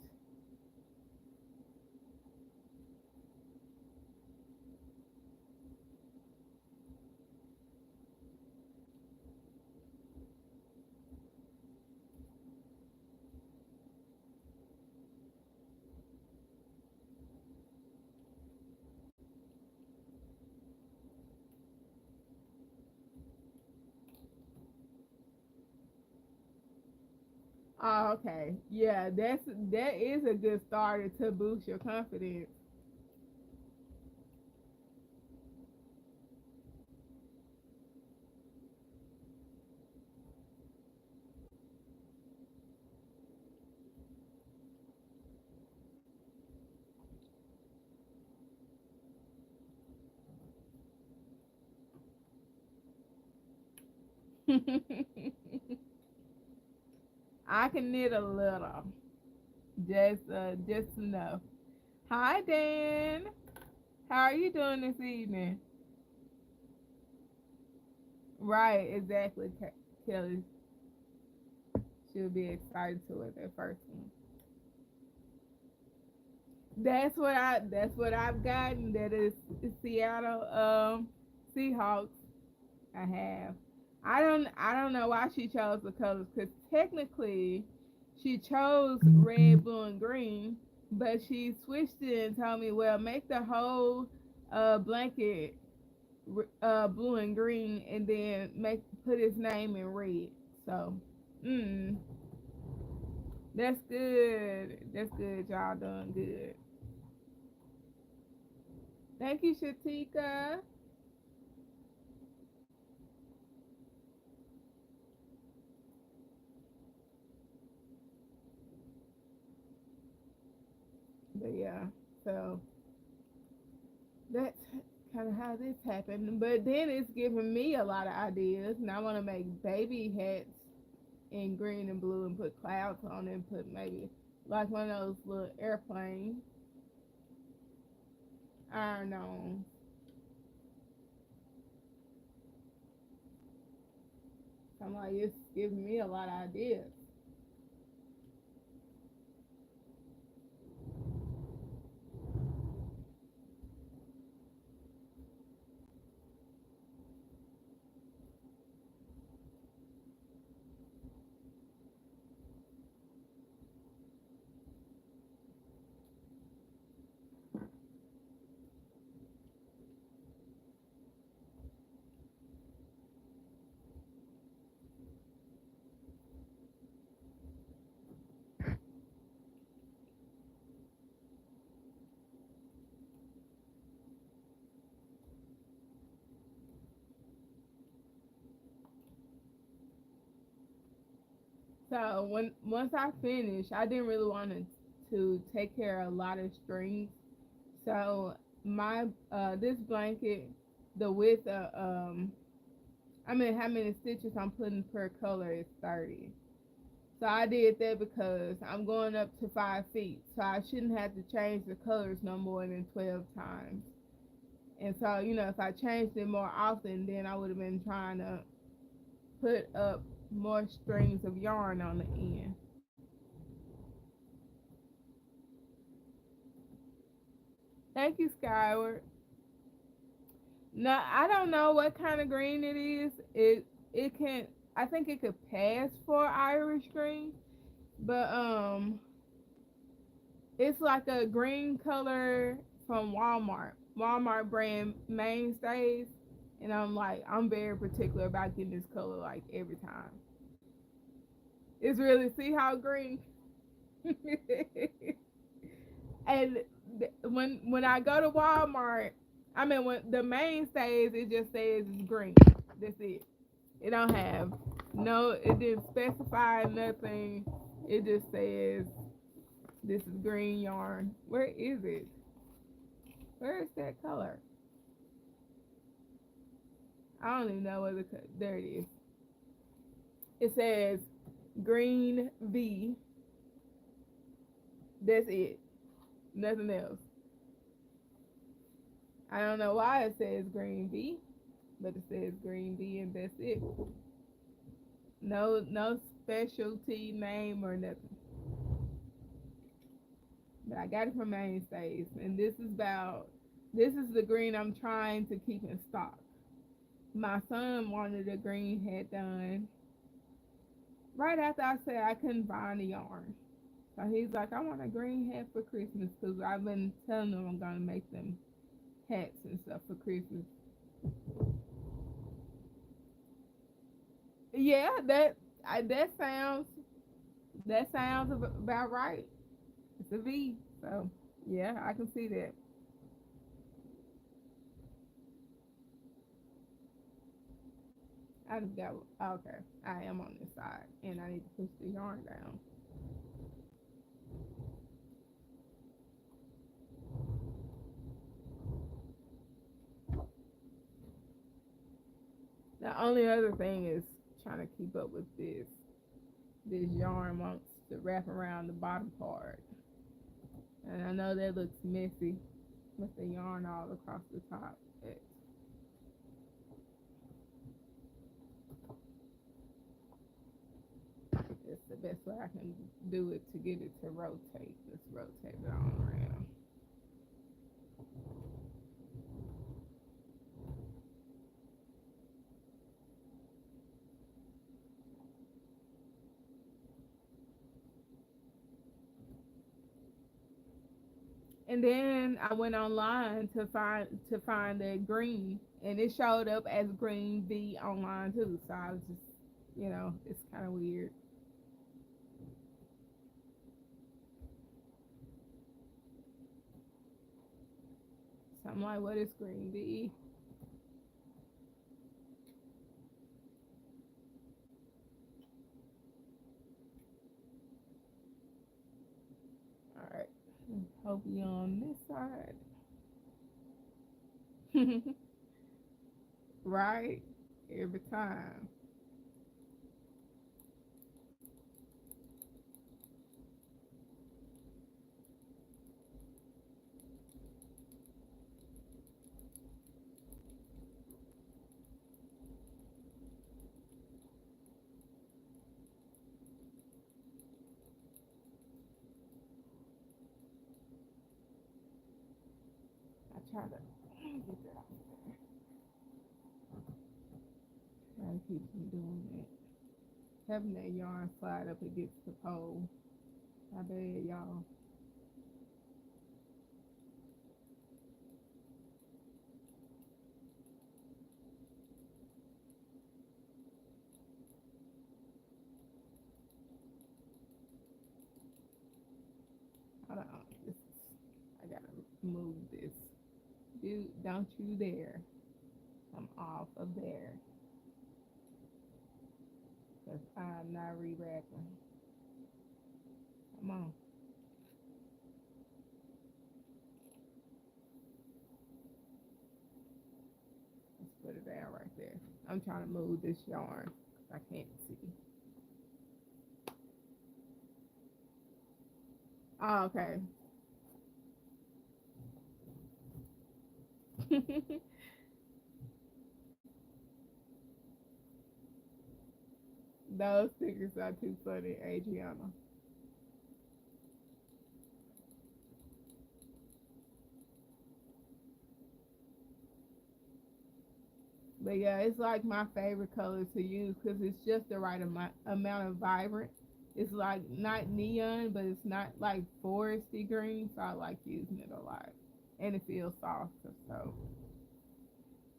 Speaker 1: Oh, okay. Yeah, that is a good starter to boost your confidence. I can knit a little, just enough. Hi, Dan. How are you doing this evening? Right, exactly, Kelly. She'll be excited to it that first one. That's what I've gotten. That is Seattle Seahawks. I have. I don't know why she chose the colors because technically she chose red, blue, and green, but she switched it and told me, well, make the whole blanket blue and green, and then make put his name in red. So, mm, that's good. That's good. Y'all doing good. Thank you, Shatika. But yeah, so that's kind of how this happened. But then it's giving me a lot of ideas, and I want to make baby hats in green and blue and put clouds on it and put maybe like one of those little airplanes iron on. I'm like, it's giving me a lot of ideas. So once I finished, I didn't really want to take care of a lot of strings. So my this blanket, the width of I mean how many stitches I'm putting per color is 30. So I did that because I'm going up to 5 feet, so I shouldn't have to change the colors no more than 12 times. And so, if I changed it more often, then I would have been trying to put up more strings of yarn on the end. Thank you, Skyward. No, I don't know what kind of green it is. It can I think it could pass for Irish green, but it's like a green color from Walmart. Walmart brand mainstays. And I'm very particular about getting this color like every time. It's really, see how green. And when I go to Walmart, I mean when the mainstays, it just says it's green. That's it. It don't have no. It didn't specify nothing. It just says this is green yarn. Where is it? Where is that color? I don't even know whether there it is. It says green V. That's it. Nothing else. I don't know why it says green V, but it says green V and that's it. No specialty name or nothing. But I got it from Mainstays, and this is the green I'm trying to keep in stock. My son wanted a green hat done right after I said I couldn't find the yarn. So he's like, I want a green hat for Christmas because I've been telling him I'm gonna make them hats and stuff for Christmas. Yeah, that sounds about right. It's a V, so yeah, I can see that. I just got okay. I am on this side, and I need to push the yarn down. The only other thing is trying to keep up with this. This yarn wants to wrap around the bottom part, and I know that looks messy with the yarn all across the top. It's the best way I can do it to get it to rotate. Let's rotate it on around. And then I went online to find the green, and it showed up as green V online too. So I was just, it's kind of weird. So I'm like, what is green V? All right, hope you on this side. Right, every time. I try to get that out there. Try to keep from doing that. Having that yarn slide up against the pole. My bad, y'all. Hold on. I gotta move this. Dude, don't you dare. I'm off of there. Because I'm not re-wrapping. Come on. Let's put it down right there. I'm trying to move this yarn. I can't see. Oh, okay. Those stickers are too funny, Adriana. But yeah, it's like my favorite color to use because it's just the right amount of vibrant. It's like not neon, but it's not like foresty green, so I like using it a lot, and it feels soft. So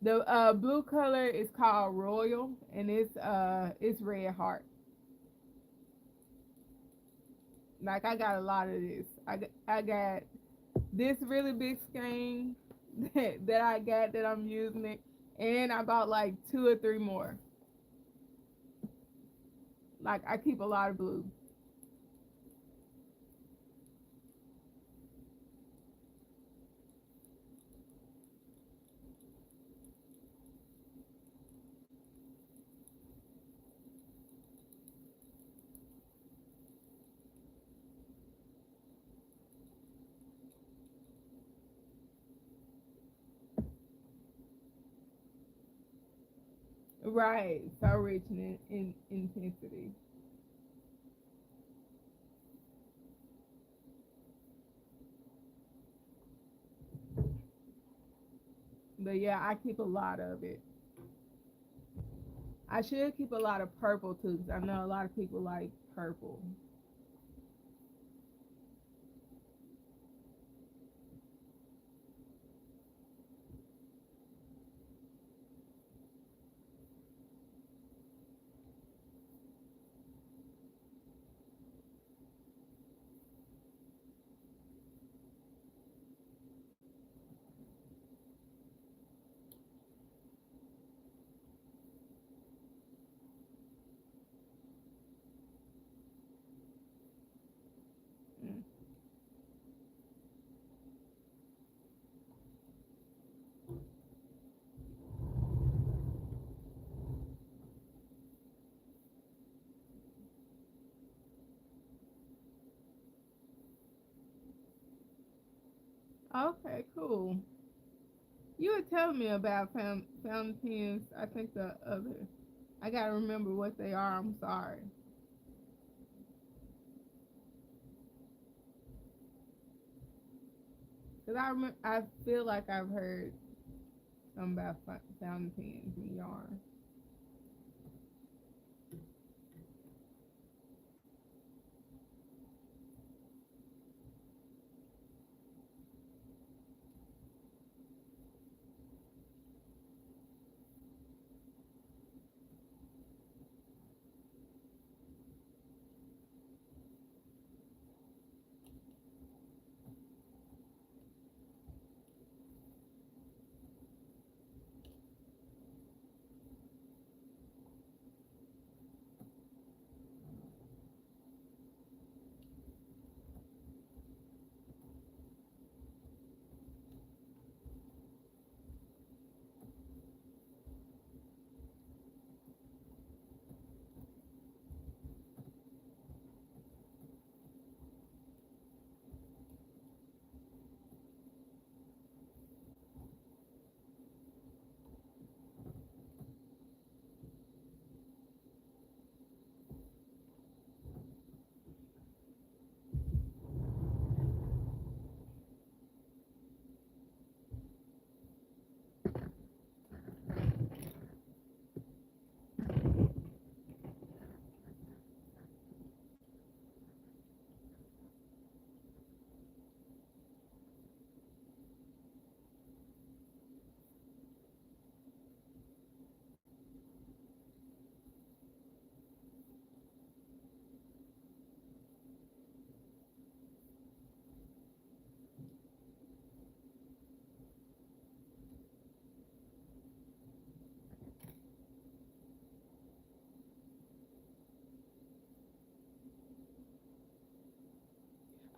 Speaker 1: the blue color is called Royal, and it's red heart. Like I got a lot of this. I got this really big skein that I got that I'm using it, and I bought like two or three more. Like I keep a lot of blue. Right, so rich in intensity. But yeah, I keep a lot of it. I should keep a lot of purple too, because I know a lot of people like purple. Mm. Okay, cool. You were telling me about fountain pens. I think the other. I gotta remember what they are. I'm sorry. Cause I feel like I've heard something about fountain pens and yarn.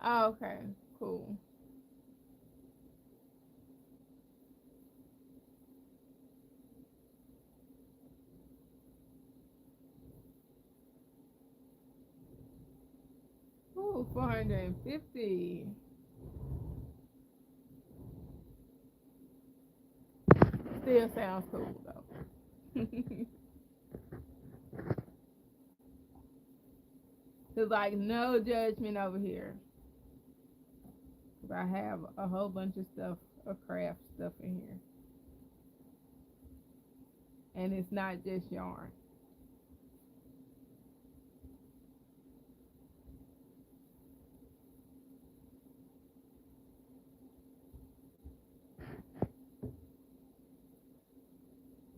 Speaker 1: Oh, okay, cool. Ooh, 450. Still sounds cool though. Cause like no judgment over here. Cause I have a whole bunch of stuff, of craft stuff in here, and it's not just yarn.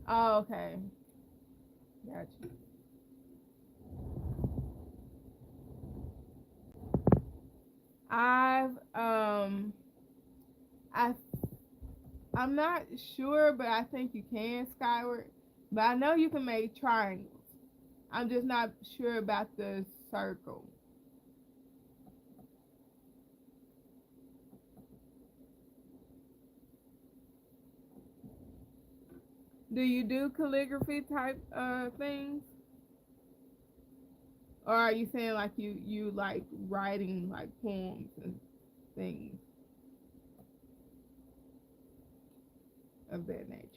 Speaker 1: Oh, okay, gotcha. I've I I'm not sure, but I think you can skyward. But I know you can make triangles. I'm just not sure about the circle. Do you do calligraphy type things, or are you saying like you like writing like poems and things of that nature?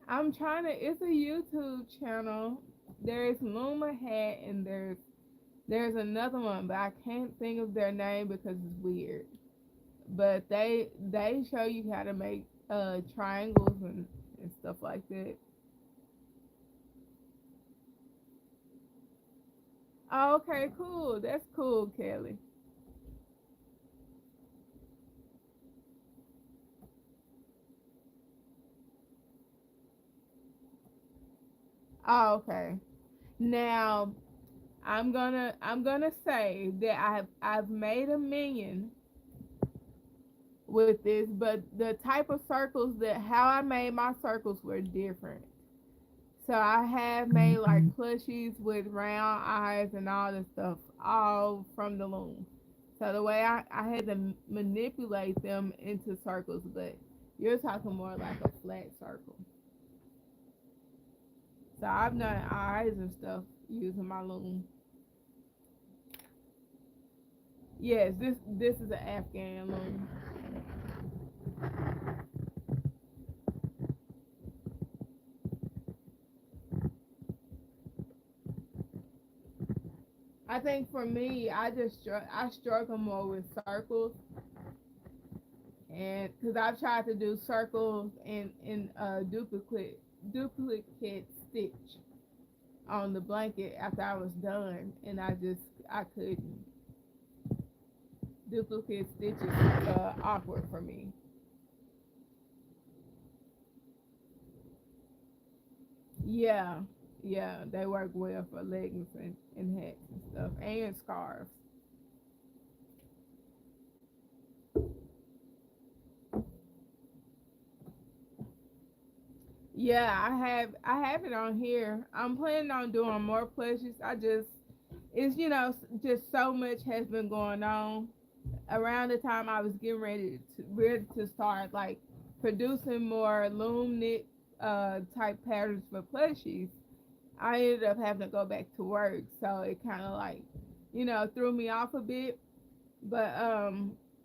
Speaker 1: I'm trying to. It's a YouTube channel. There's Luma Hat and there's another one, but I can't think of their name because it's weird. But they show you how to make triangles and stuff like that. Oh, okay, cool. That's cool, Kelly. Oh, okay. Now I'm gonna say that I've made a million with this, but the type of circles that how I made my circles were different. So I have made like plushies with round eyes and all this stuff, all from the loom. So the way I had to manipulate them into circles, but you're talking more like a flat circle. So I've done eyes and stuff using my loom. Yes, this is an Afghan loom. I think for me, I struggle more with circles, and because I've tried to do circles and duplicate stitch on the blanket after I was done, and I couldn't. Duplicate stitch is awkward for me. Yeah, yeah, they work well for leggings and hats and stuff and scarves. Yeah, I have it on here. I'm planning on doing more plushes. It's just so much has been going on. Around the time I was getting ready to start like producing more loom knit type patterns for plushies, I ended up having to go back to work. So it kind of like threw me off a bit. But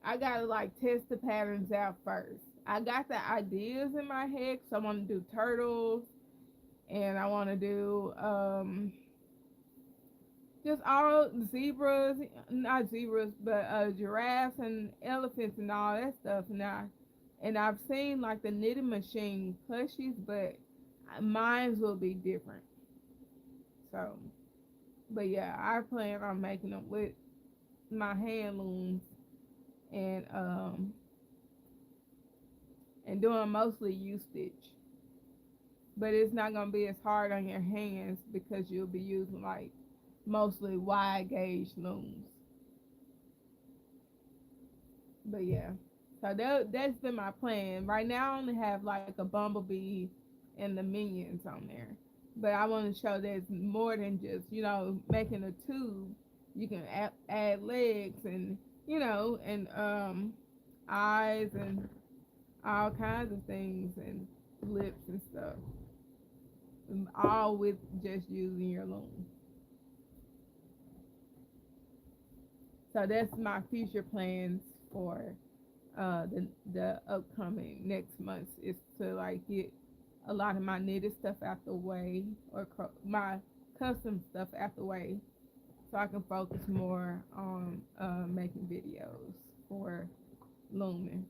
Speaker 1: I gotta like test the patterns out first. I got the ideas in my head, so I want to do turtles and I want to do just all zebras, not zebras, but giraffes and elephants and all that stuff now. And I've seen like the knitting machine plushies, but mine will be different. So, but yeah, I plan on making them with my hand looms and doing mostly U stitch. But it's not gonna be as hard on your hands because you'll be using like mostly wide gauge looms. But yeah, so that's been my plan. Right now, I only have like a bumblebee and the minions on there, but I want to show there's more than just making a tube. You can add legs and and eyes and all kinds of things and lips and stuff, all with just using your loom. So that's my future plans for the upcoming next month is to like get a lot of my knitted stuff out the way or my custom stuff out the way so I can focus more on making videos for looming.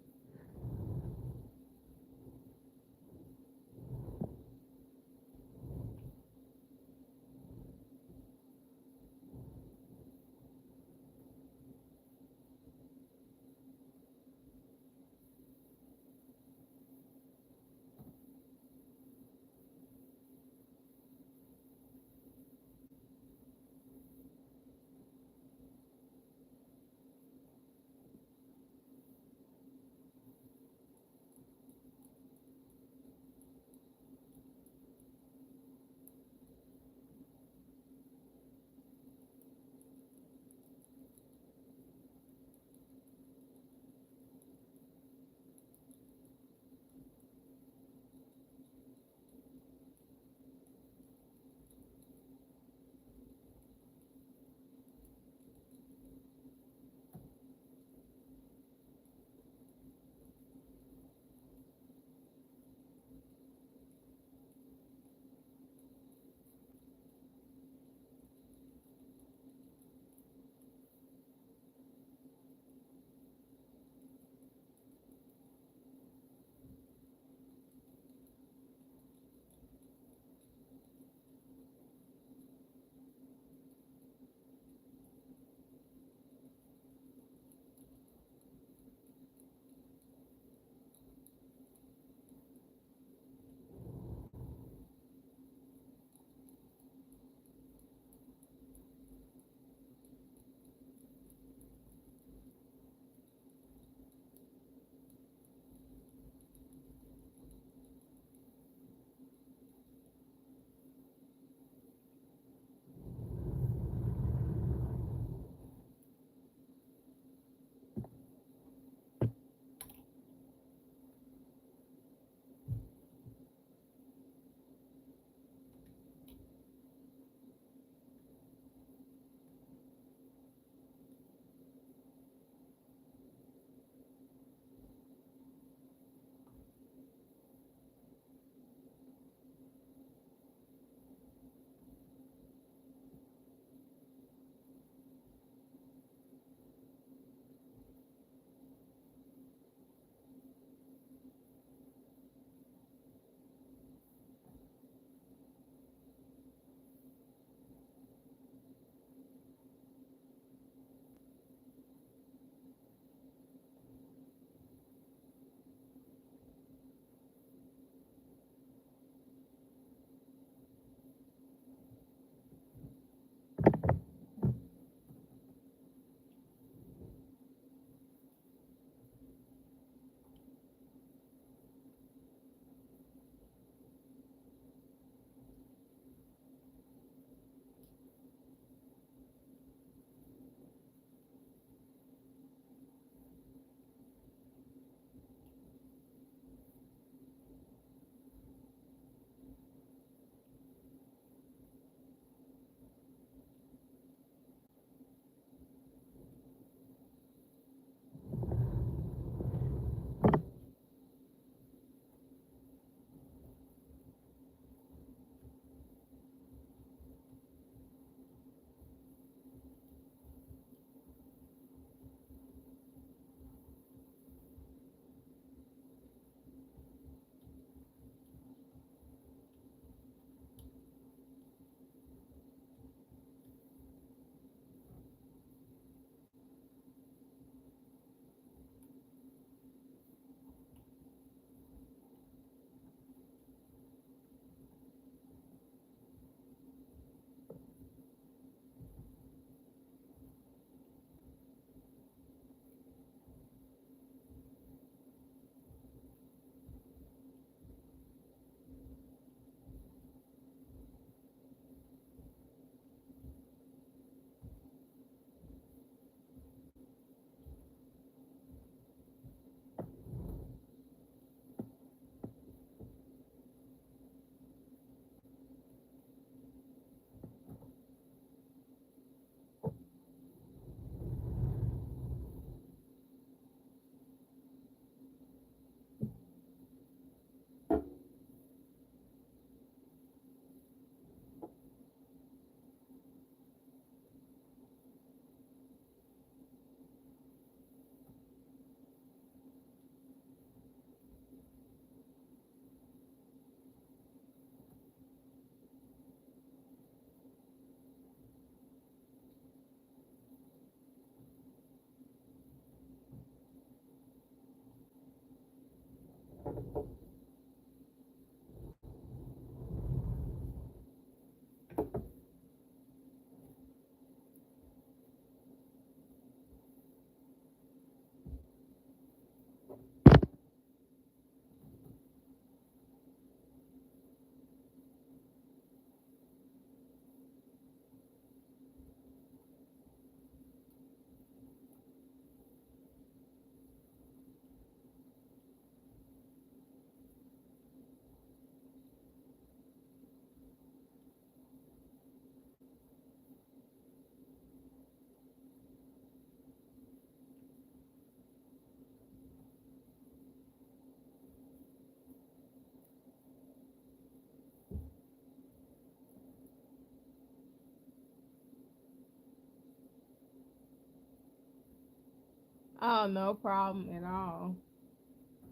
Speaker 1: Oh, no problem at all.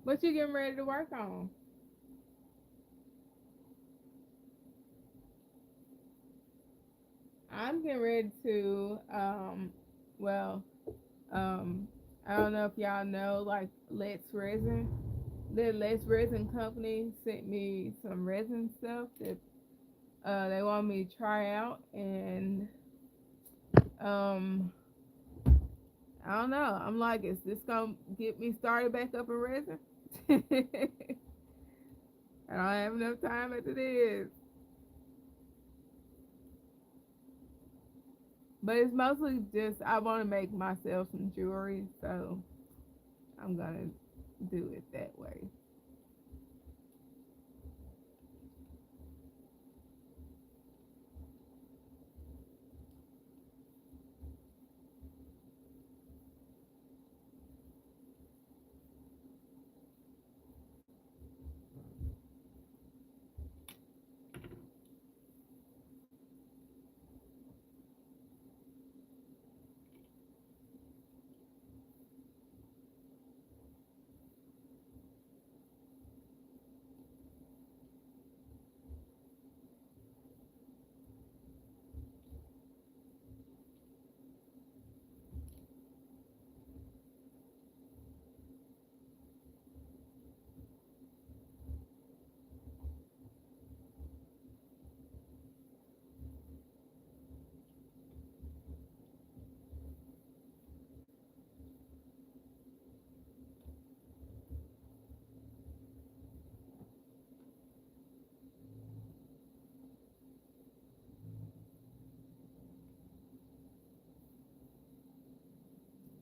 Speaker 1: What you getting ready to work on? I'm getting ready to well, um I don't know if y'all know, like Let's Resin. The Let's Resin company sent me some resin stuff that they want me to try out, and um I don't know. I'm like, is this gonna get me started back up in resin? I don't have enough time as it is. But it's mostly just I want to make myself some jewelry, so I'm gonna do it that way.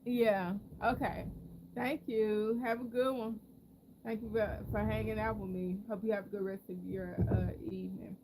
Speaker 1: Yeah. Okay. Thank you. Have a good one. Thank you for hanging out with me. Hope you have a good rest of your evening.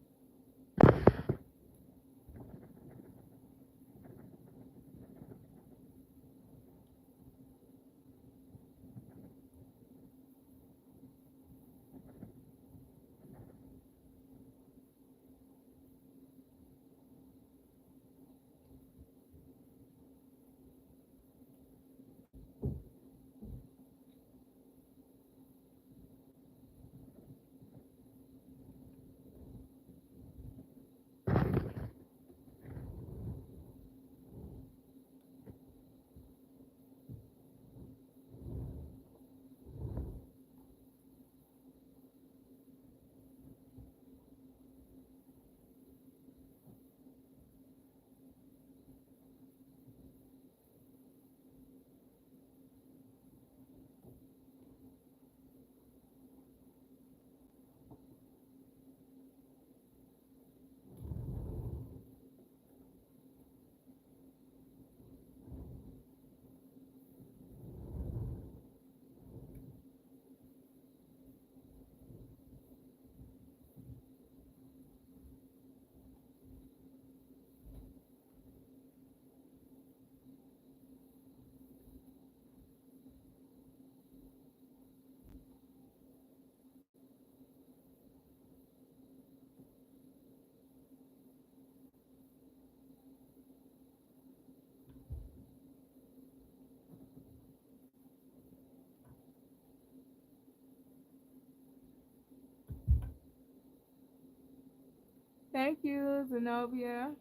Speaker 1: Thank you, Zenobia.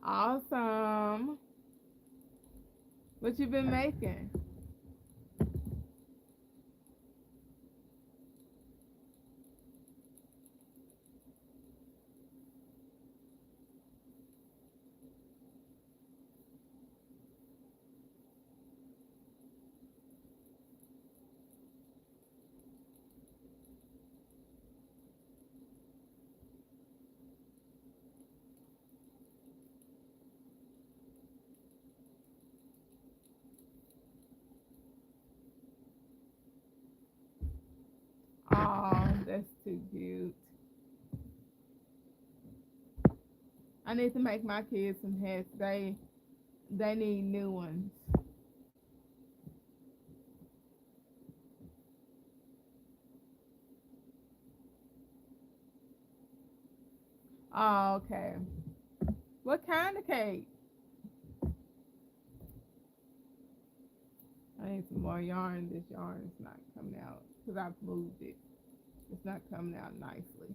Speaker 1: Awesome. What you been making? Oh, that's too cute. I need to make my kids some hats. They need new ones. Oh, okay. What kind of cake? I need some more yarn. This yarn is not coming out because I've moved it. It's not coming out nicely.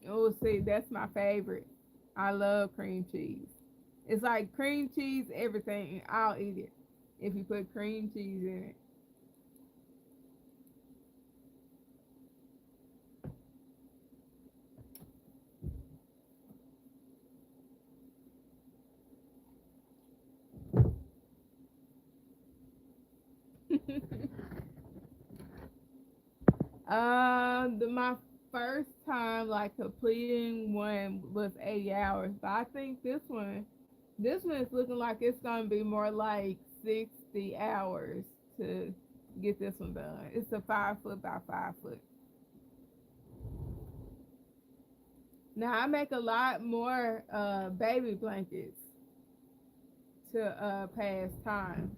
Speaker 1: Oh, see, that's my favorite. I love cream cheese. It's like cream cheese, everything. I'll eat it if you put cream cheese in it. My first time like completing one was 80 hours, but I think this one is looking like it's gonna be more like 60 hours to get this one done. It's a 5 foot by 5 foot. Now I make a lot more baby blankets to pass time,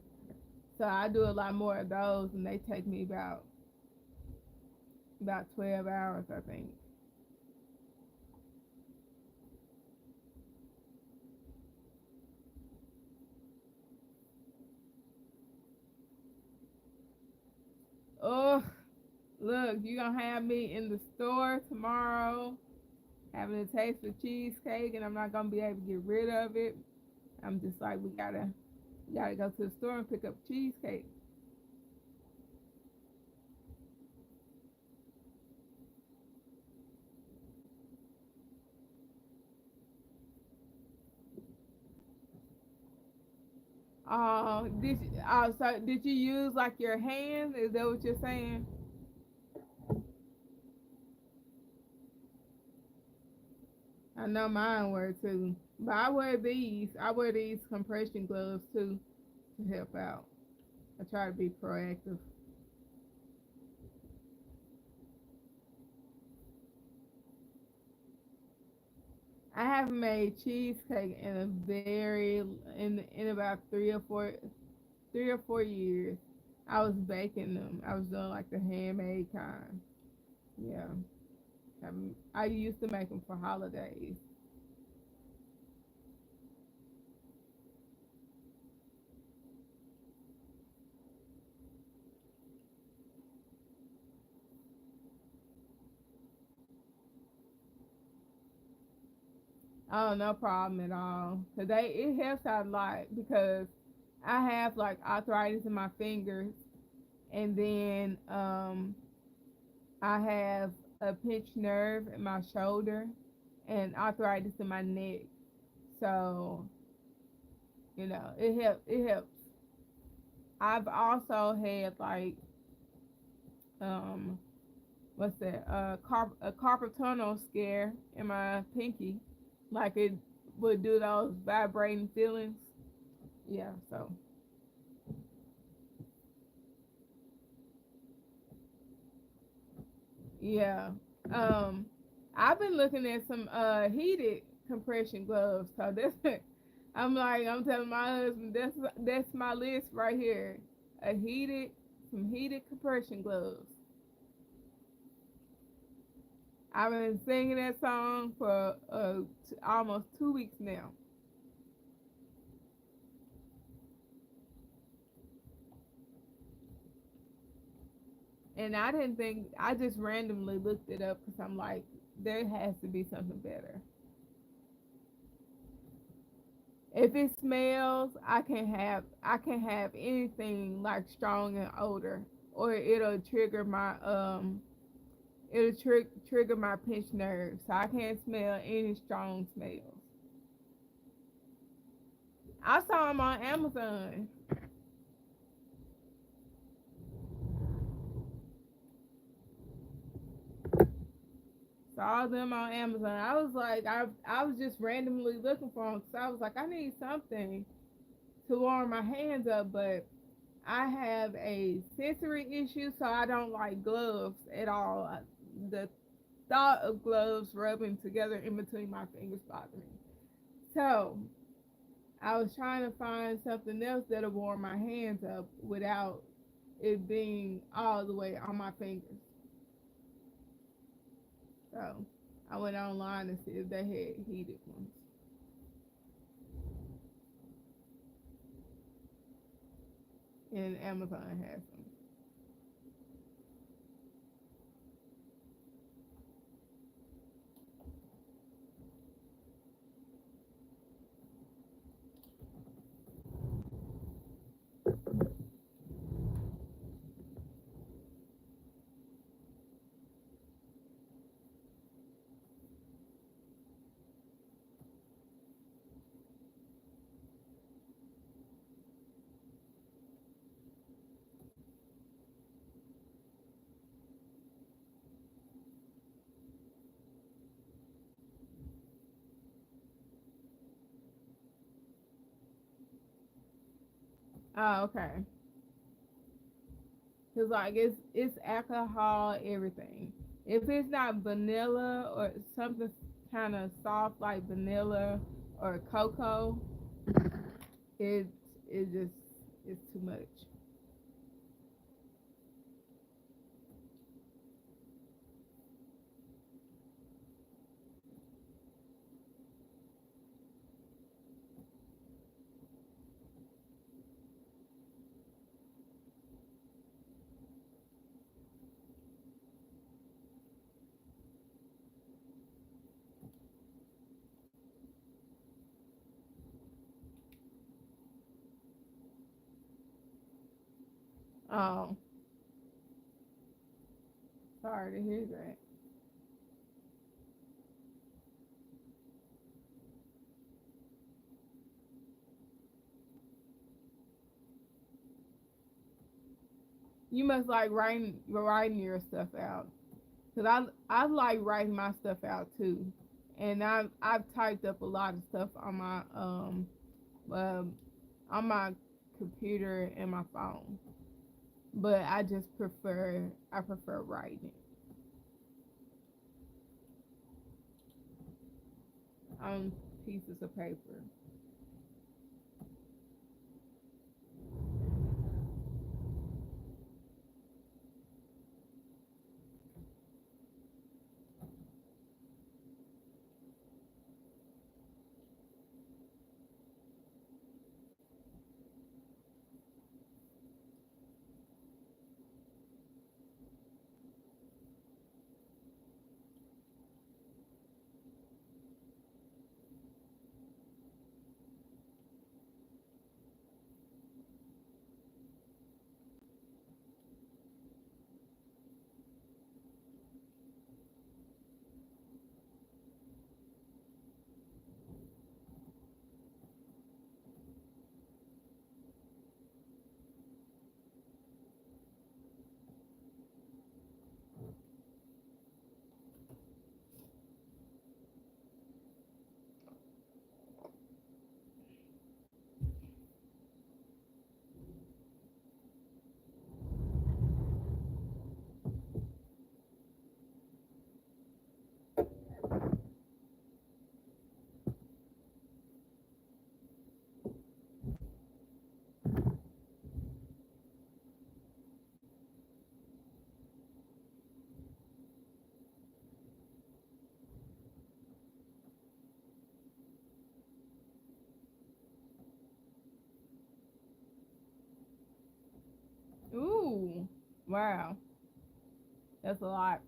Speaker 1: so I do a lot more of those, and they take me about 12 hours, I think. Oh, look, you gonna have me in the store tomorrow having a taste of cheesecake, and I'm not gonna be able to get rid of it. I'm just like, we gotta go to the store and pick up cheesecake. So did you use like your hands? Is that what you're saying? I know mine were too, but I wear these. I wear these compression gloves too to help out. I try to be proactive. I haven't made cheesecake in a very in about 3 or 4 years. I was baking them. I was doing like the handmade kind. Yeah, I used to make them for holidays. Oh, no problem at all. Today it helps out a lot because I have like arthritis in my fingers, and then I have a pinched nerve in my shoulder and arthritis in my neck. So it helps. It helps. I've also had like um what's that a carpal tunnel scare in my pinky, like it would do those vibrating feelings. Yeah, so yeah. Um, I've been looking at some heated compression gloves. So that's I'm telling my husband that's my list right here. A heated Some heated compression gloves. I've been singing that song for almost 2 weeks now. And I didn't think, I just randomly looked it up because I'm like, there has to be something better. If it smells, I can have anything like strong and odor, or it'll trigger my pinched nerve, so I can't smell any strong smells. I saw them on Amazon. Saw them on Amazon. I was like, I was just randomly looking for them because I was like, I need something to warm my hands up, but I have a sensory issue, so I don't like gloves at all. The thought of gloves rubbing together in between my fingers bothers me. So I was trying to find something else that'll warm my hands up without it being all the way on my fingers. So I went online to see if they had heated ones. And Amazon has them. Oh, okay. Cause like it's alcohol, everything. If it's not vanilla or something kind of soft like vanilla or cocoa, it it just it's too much. Oh, sorry to hear that. You must like writing your stuff out. Cause I like writing my stuff out too, and I've typed up a lot of stuff um on my computer and my phone. But I prefer writing on pieces of paper. Ooh, wow, that's a lot.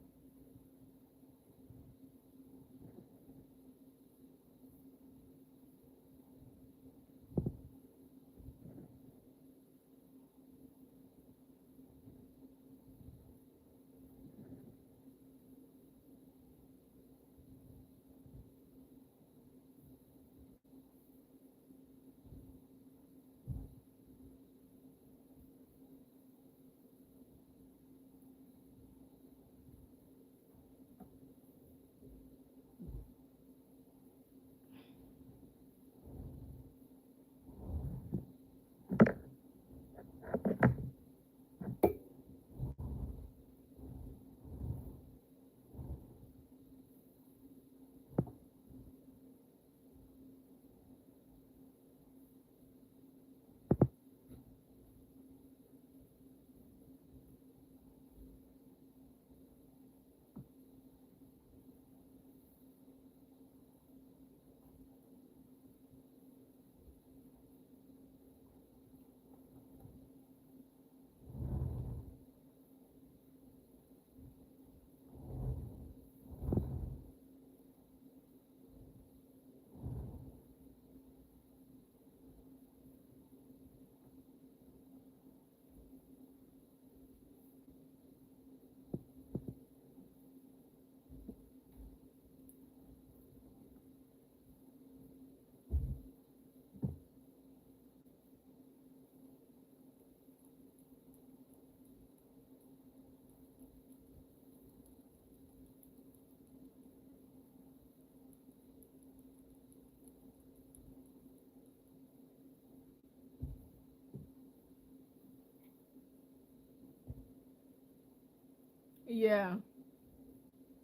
Speaker 1: Yeah,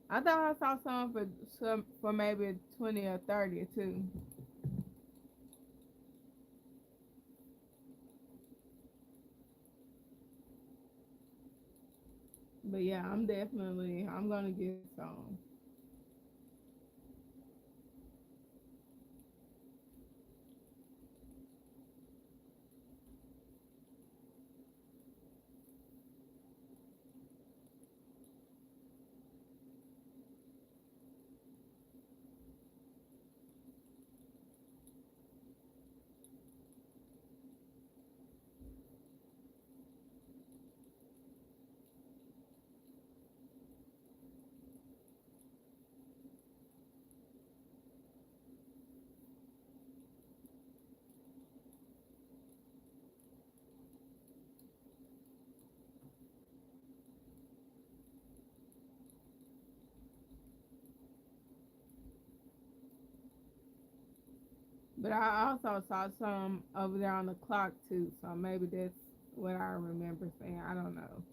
Speaker 1: I thought I saw some for maybe 20 or 30 too. But yeah, I'm gonna get some. But I also saw some over there on the clock too, so maybe that's what I remember saying. I don't know.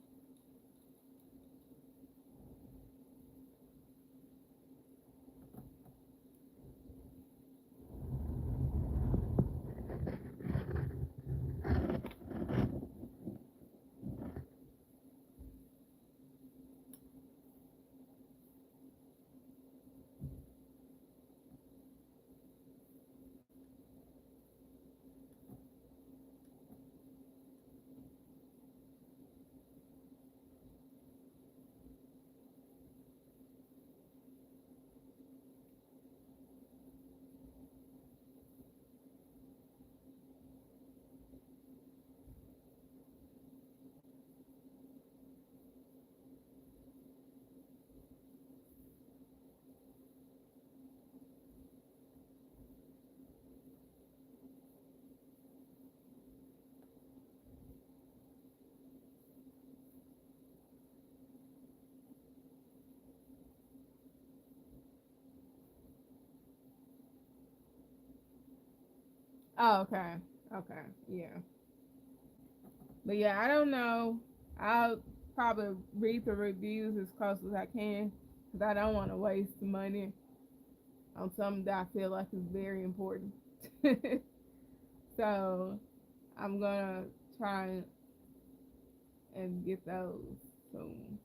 Speaker 1: Oh, okay, okay, yeah. But yeah, I don't know. I'll probably read the reviews as close as I can because I don't want to waste money on something that I feel like is very important. So I'm gonna try and get those soon.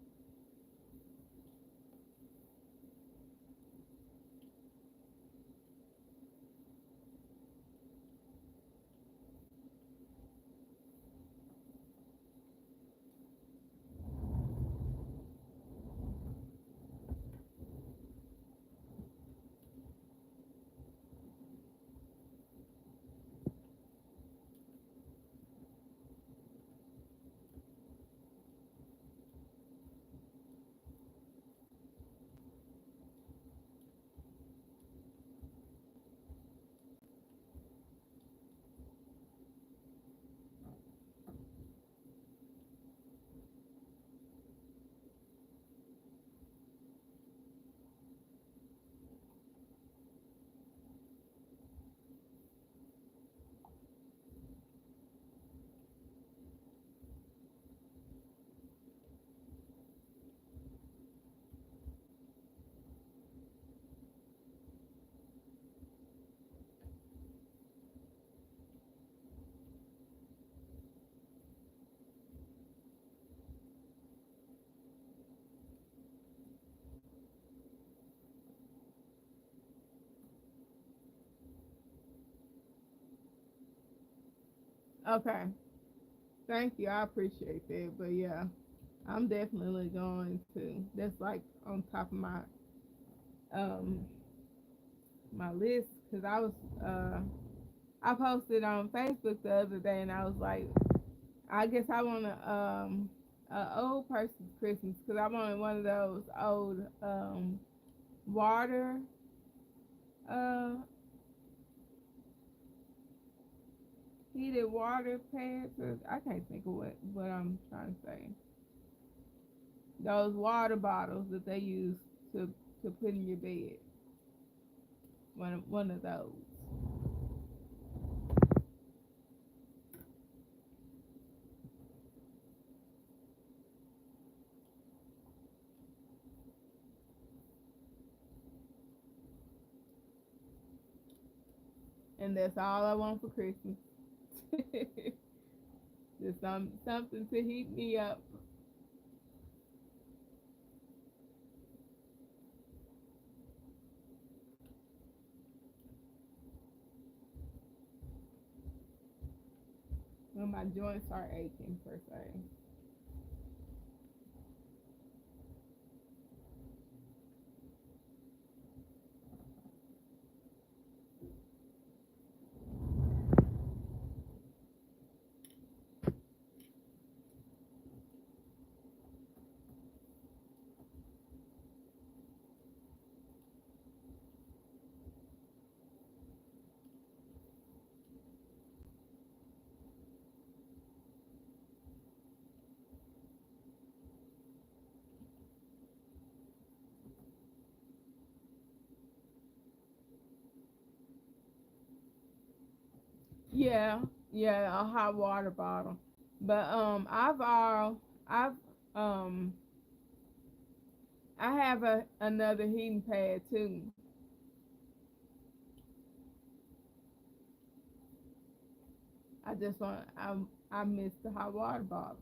Speaker 1: Okay, thank you. I appreciate that. But yeah, I'm definitely going to. That's like on top of um my list because uh I posted on Facebook the other day and I was like, I guess I want a old person's Christmas because I wanted one of those old water uh heated water pads. I can't think of what I'm trying to say. Those water bottles that they use to put in your bed. One of those. and that's all I want for Christmas. Just something to heat me up. When my joints start aching, per se. Yeah, yeah, a hot water bottle. But I've um I have another heating pad too. I just want I miss the hot water bottle.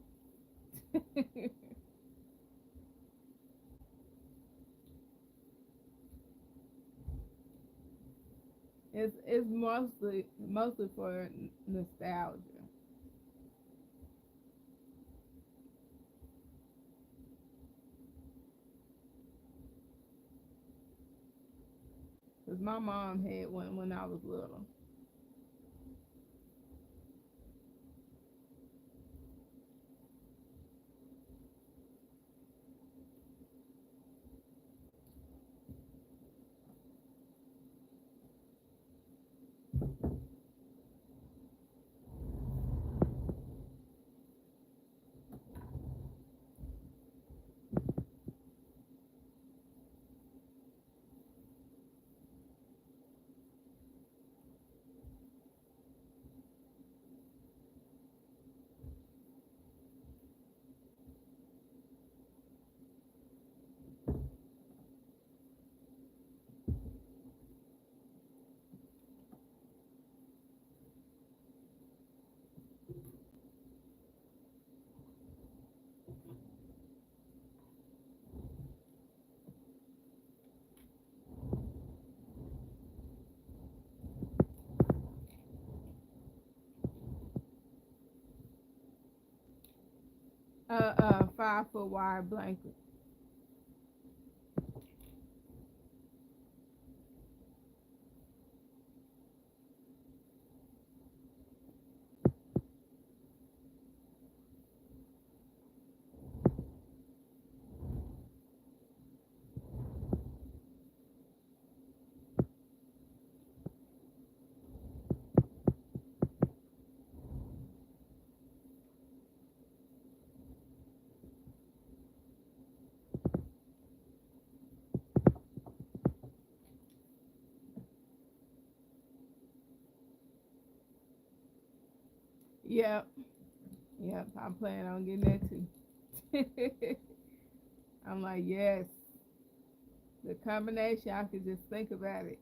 Speaker 1: It's mostly for nostalgia. Cause my mom had one when I was little. A 5 foot wide blanket. Yep, yep. I plan on getting that too. I'm like, yes, the combination. I could just think about it.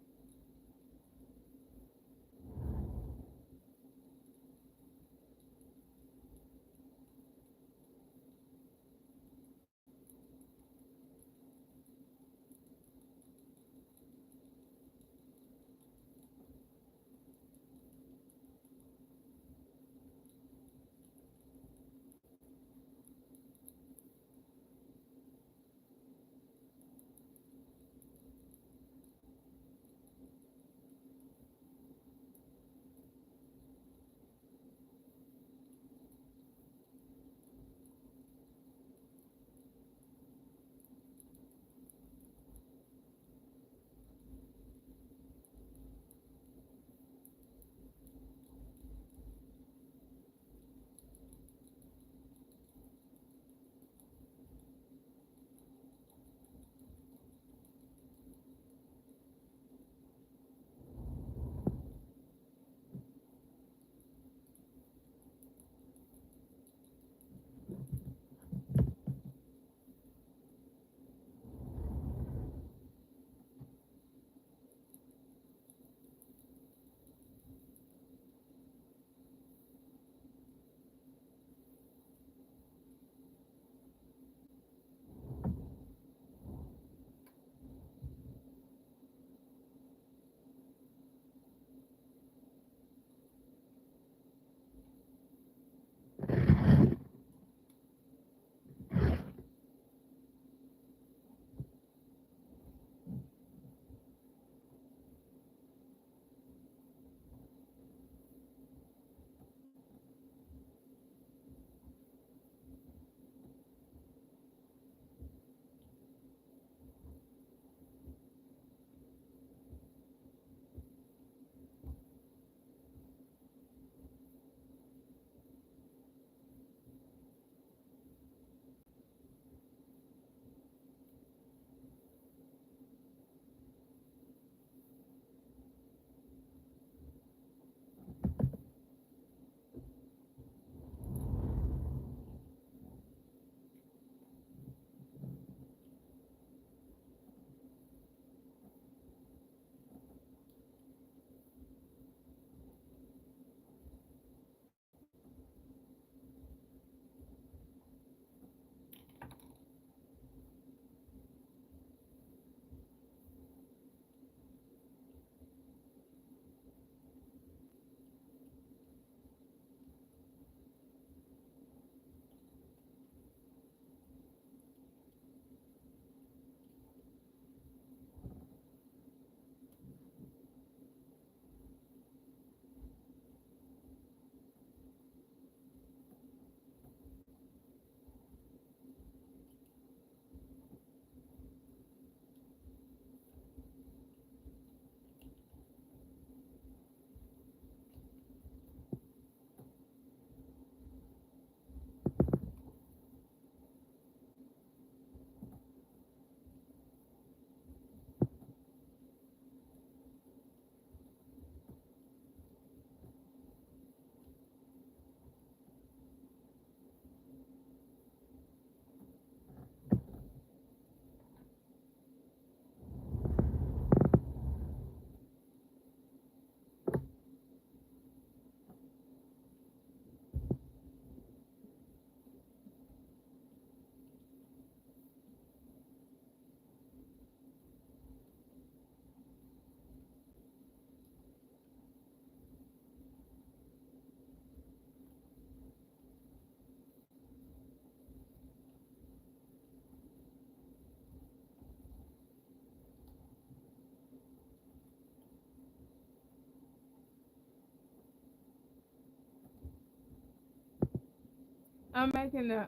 Speaker 1: I'm making a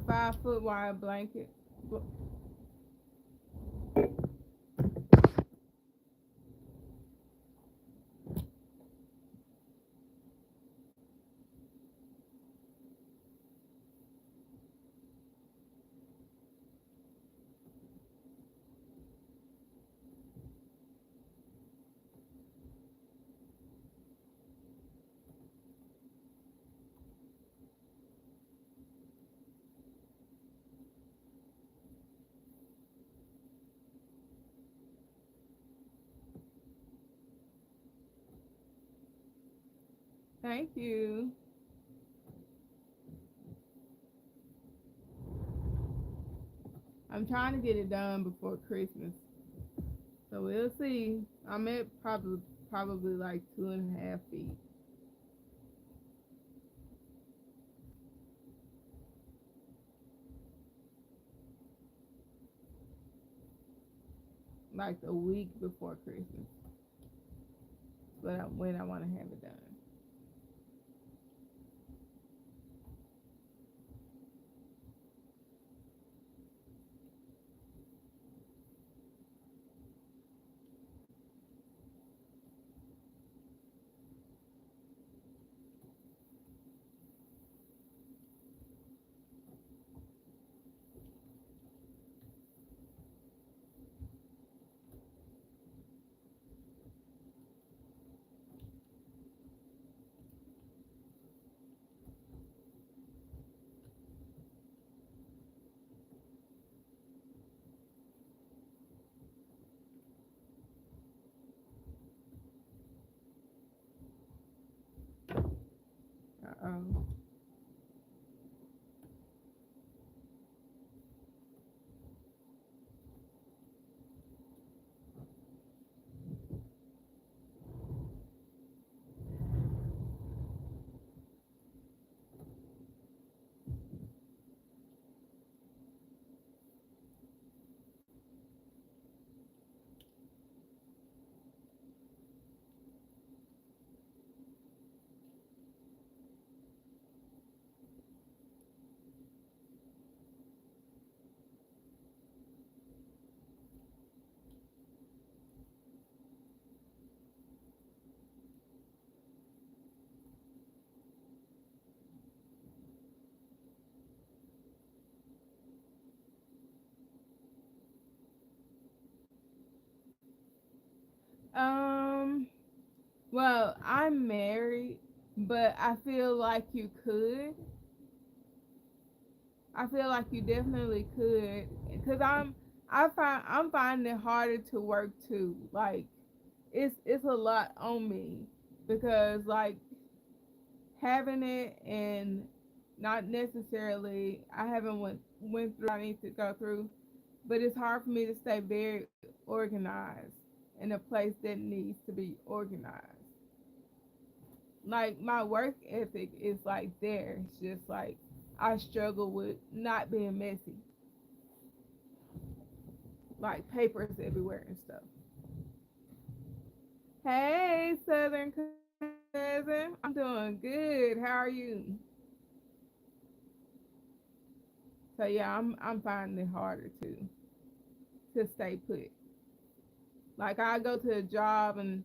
Speaker 1: 5 foot wide blanket. Thank you. I'm trying to get it done before Christmas, so we'll see. I'm at probably like 2.5 feet. Like a week before Christmas, but when I want to have it done. Uh-oh. Um. Well, I'm married, but I feel like you could. I feel like you definitely could, cause I'm finding it harder to work too. Like it's a lot on me because like having it and not necessarily I haven't went through I need to go through, but it's hard for me to stay very organized in a place that needs to be organized. Like my work ethic is like there. It's just like I struggle with not being messy, like papers everywhere and stuff. Hey, Southern cousin, I'm doing good. How are you? So yeah, I'm finding it harder to stay put. Like I go to a job and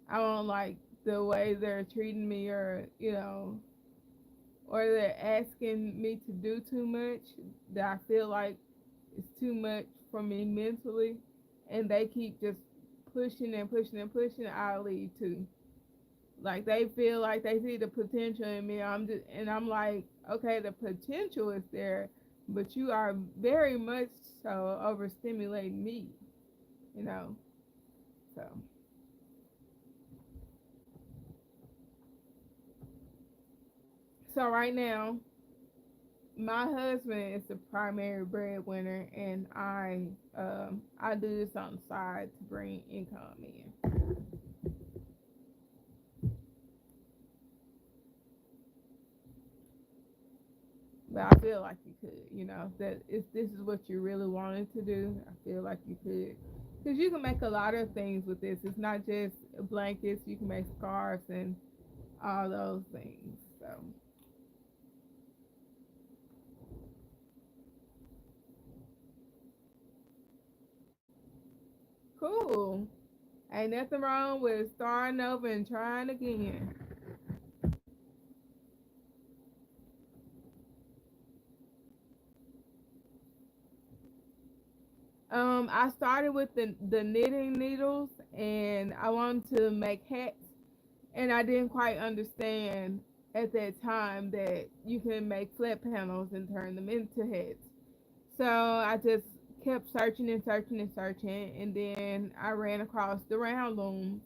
Speaker 1: I don't like the way they're treating me, or or they're asking me to do too much that I feel like it's too much for me mentally, and they keep just pushing and pushing and pushing. I'll leave too. Like they feel like they see the potential in me. I'm like, okay, the potential is there, but you are very much so overstimulating me, you know. So so right now, my husband is the primary breadwinner, and I do this on the side to bring income in. But I feel like you could, that if this is what you really wanted to do, I feel like you could. Because you can make a lot of things with this. It's not just blankets, you can make scarves and all those things. So, Cool. Ain't nothing wrong with starting over and trying again. I started with the knitting needles, and I wanted to make hats, and I didn't quite understand at that time that you can make flat panels and turn them into hats. So I just kept searching and searching and searching, and then I ran across the round looms.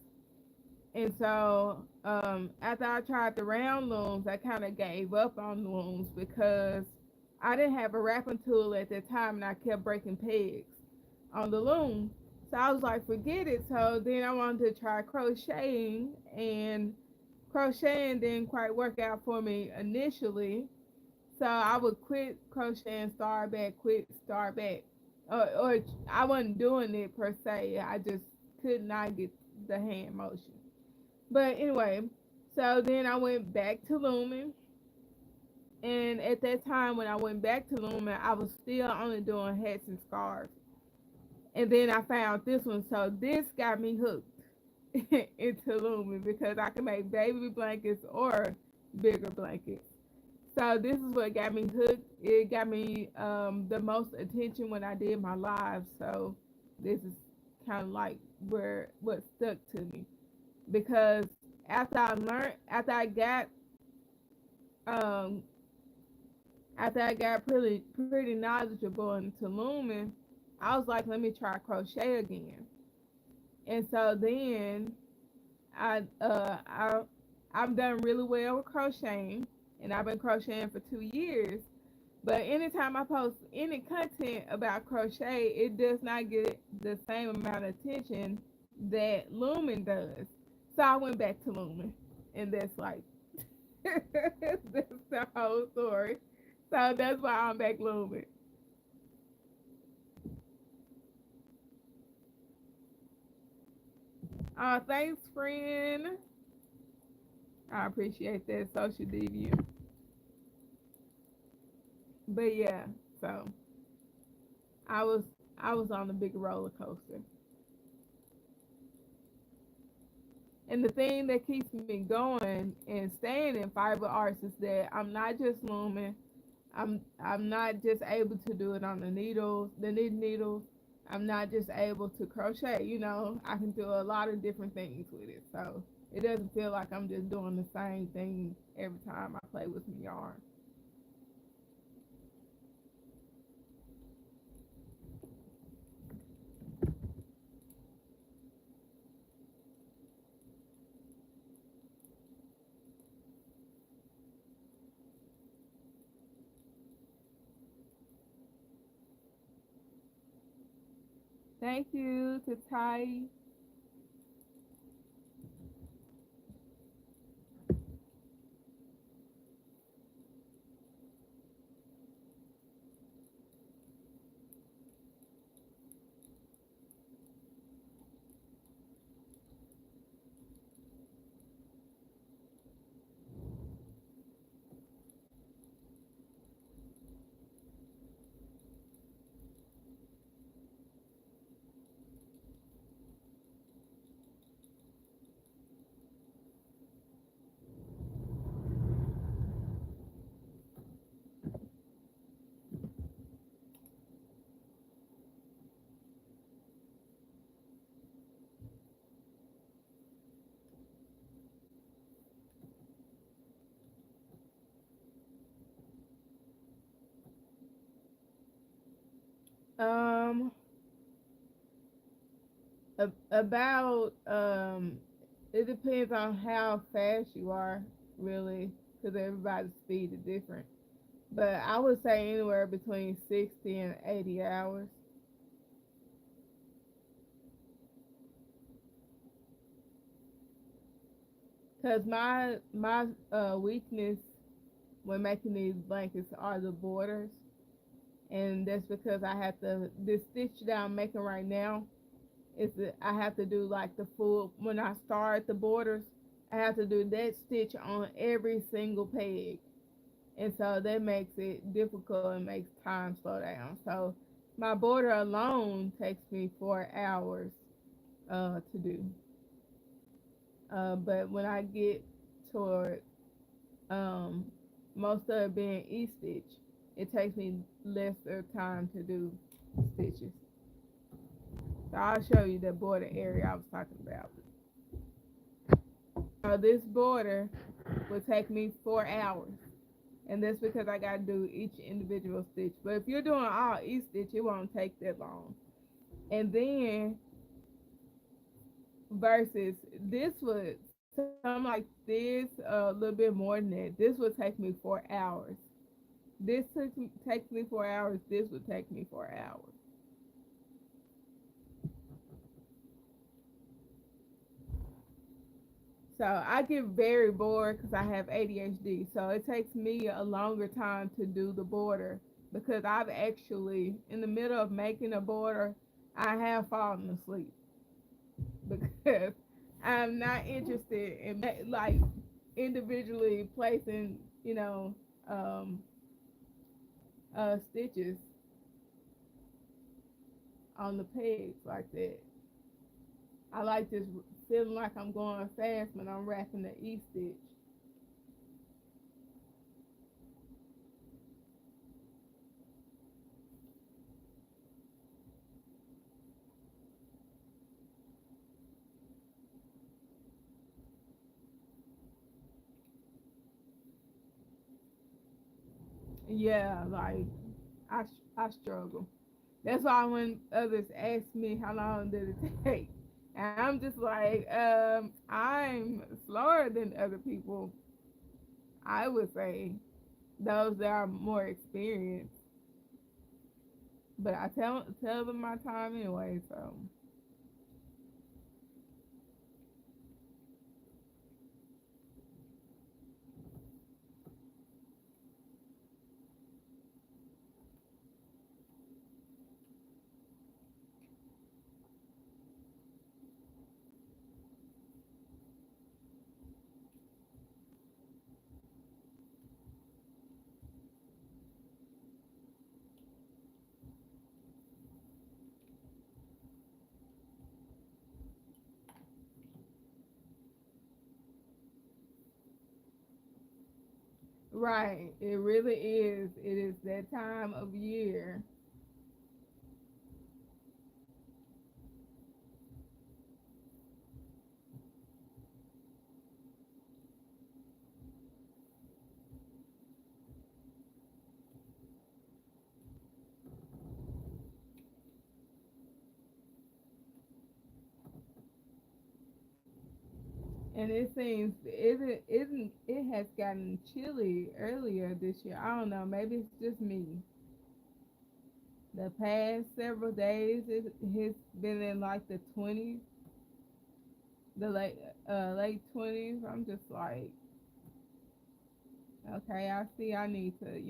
Speaker 1: And so after I tried the round looms, I kind of gave up on looms because I didn't have a wrapping tool at that time, and I kept breaking pegs on the loom. So I was like, forget it. So then I wanted to try crocheting, and crocheting didn't quite work out for me initially. So I would quit crocheting, start back, quit, start back. Or I wasn't doing it per se. I just could not get the hand motion. But anyway, so then I went back to looming. And at that time, when I went back to looming, I was still only doing hats and scarves. And then I found this one. So this got me hooked into looming because I can make baby blankets or bigger blankets. So this is what got me hooked. It got me the most attention when I did my live. So this is kind of like where what stuck to me because after I got um, after I got pretty knowledgeable into looming, I was like, let me try crochet again. And so then I uh I I've done really well with crocheting, and I've been crocheting for 2 years. But anytime I post any content about crochet, it does not get the same amount of attention that looming does. So I went back to looming, and that's like that's the whole story. So that's why I'm back looming. Thanks, friend. I appreciate that, social deviant. But yeah, so I was I was on a big roller coaster. And the thing that keeps me going and staying in fiber arts is that I'm not just looming. I'm not just able to do it on the needles, the knit needles. I'm not just able to crochet. I can do a lot of different things with it. So it doesn't feel like I'm just doing the same thing every time I play with my yarn. Thank you to Ty. Um, about it depends on how fast you are, really, because everybody's speed is different. But I would say anywhere between 60 and 80 hours. Because my weakness when making these blankets are the borders, and that's because I have to this stitch that I'm making right now is that I have to do like the full when I start the borders. I have to do that stitch on every single peg, and so that makes it difficult and makes time slow down. So my border alone takes me 4 hours, to do. But when I get toward um, most of it being E-stitch, it takes me less time to do stitches. So I'll show you the border area I was talking about. This border will take me 4 hours, and that's because I got to do each individual stitch. But if you're doing all E-stitch, it won't take that long. And then versus this would something like this, a little bit more than that. This would take me 4 hours. Takes me 4 hours. This would take me 4 hours. So I get very bored because I have ADHD. So it takes me a longer time to do the border because I've actually, in the middle of making a border, I have fallen asleep because I'm not interested in like individually placing, um, stitches on the pegs like that. I like this feeling like I'm going fast when I'm wrapping the E stitch. Yeah, like I struggle. That's why when others ask me how long did it take, and I'm just like, I'm slower than other people. I would say those that are more experienced, but I tell them my time anyway. So right, it really is. It is that time of year. And it seems it has gotten chilly earlier this year. I don't know. Maybe it's just me. The past several days, it has been in like the 20s, the late 20s. I'm just like, okay, I see. I need to,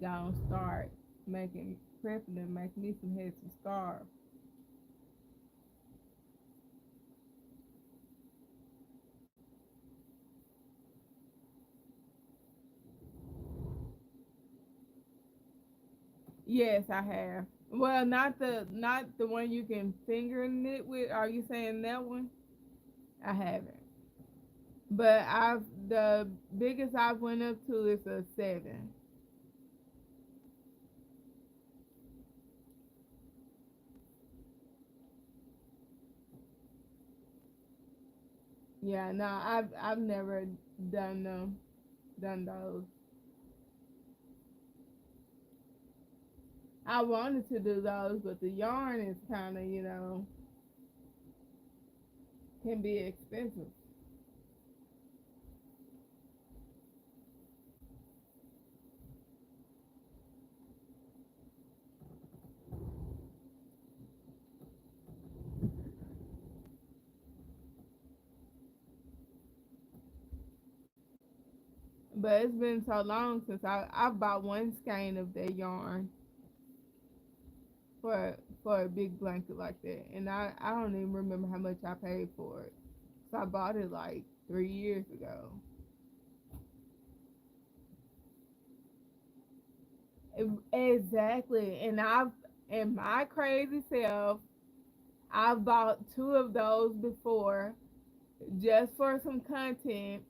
Speaker 1: go and start making prepping and make me some heads and scarves. Yes, I have. Well, not the one you can finger knit with. Are you saying that one? I haven't. But the biggest I've went up to is a 7. Yeah, no, I've never done them, done those. I wanted to do those, but the yarn is kind of, can be expensive. But it's been so long since I bought one skein of that yarn for a big blanket like that, and I don't even remember how much I paid for it. So I bought it like 3 years ago. Exactly, and my crazy self I bought two of those before just for some content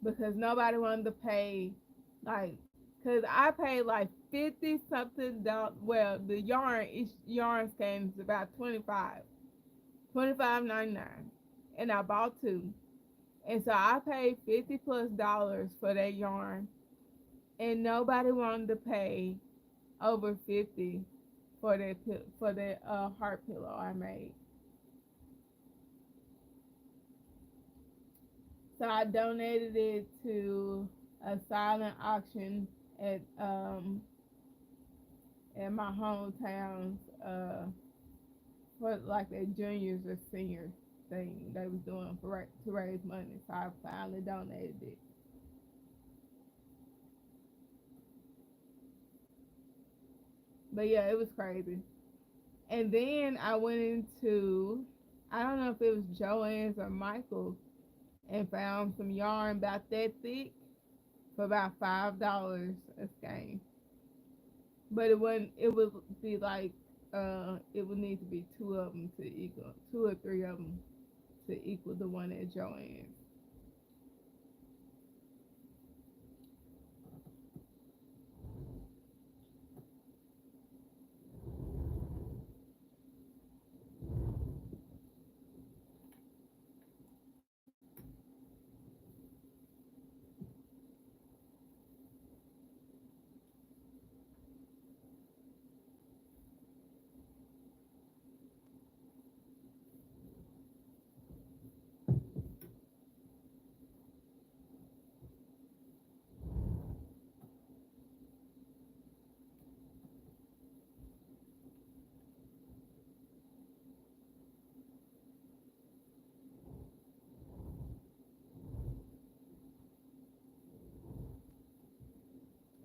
Speaker 1: because nobody wanted to pay like because I paid like 50 something dollars. Well, the yarn each yarn skein is about 25.99, and I bought two, and so I paid 50 plus dollars for that yarn, and nobody wanted to pay over 50 for that heart pillow I made. So I donated it to a silent auction at in my hometown's for like their juniors or seniors thing they was doing to raise money. So I finally donated it. But yeah, it was crazy. And then I went into, I don't know if it was Joann's or Michael's, and found some yarn about that thick for about $5 a skein. But it wouldn't. It would be like it would need to be two of them to equal two or three of them to equal the one at Joann's.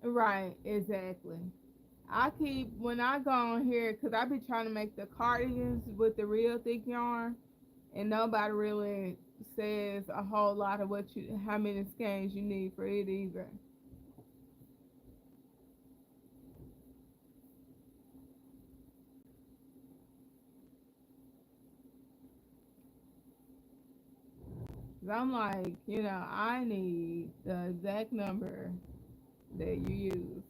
Speaker 1: Right, exactly. I keep when I go on here because I be trying to make the cardigans with the real thick yarn, and nobody really says a whole lot of how many skeins you need for it either. So I'm like, I need the exact number that you use.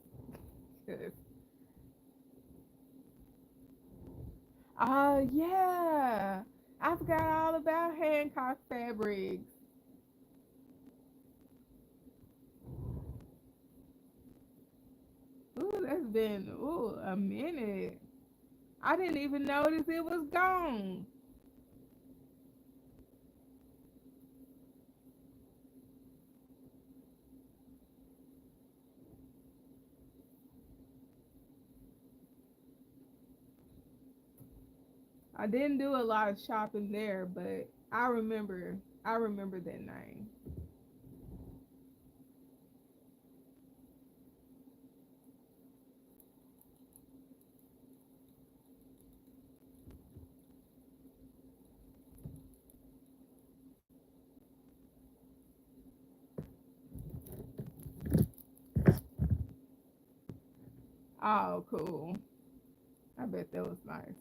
Speaker 1: 'Cause- oh yeah, I forgot all about Hancock fabrics. Ooh, that's been a minute. I didn't even notice it was gone. I didn't do a lot of shopping there, but I remember that name. Oh, cool. I bet that was nice.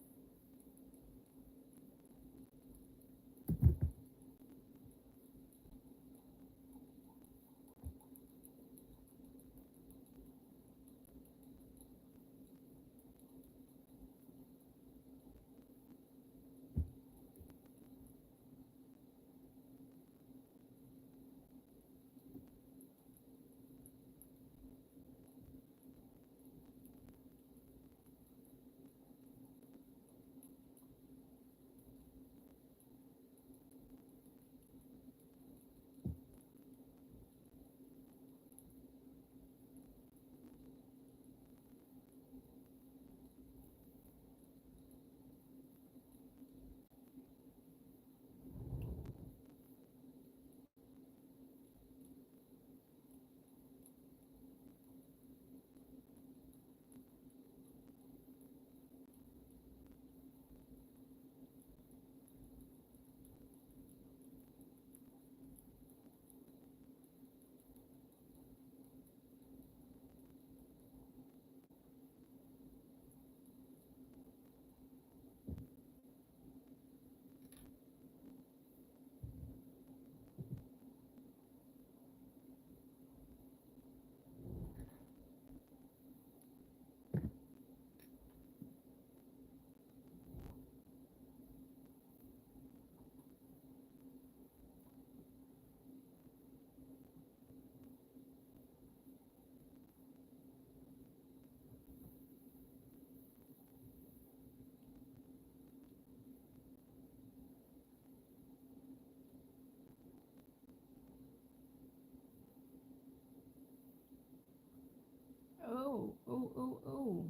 Speaker 1: Ooh.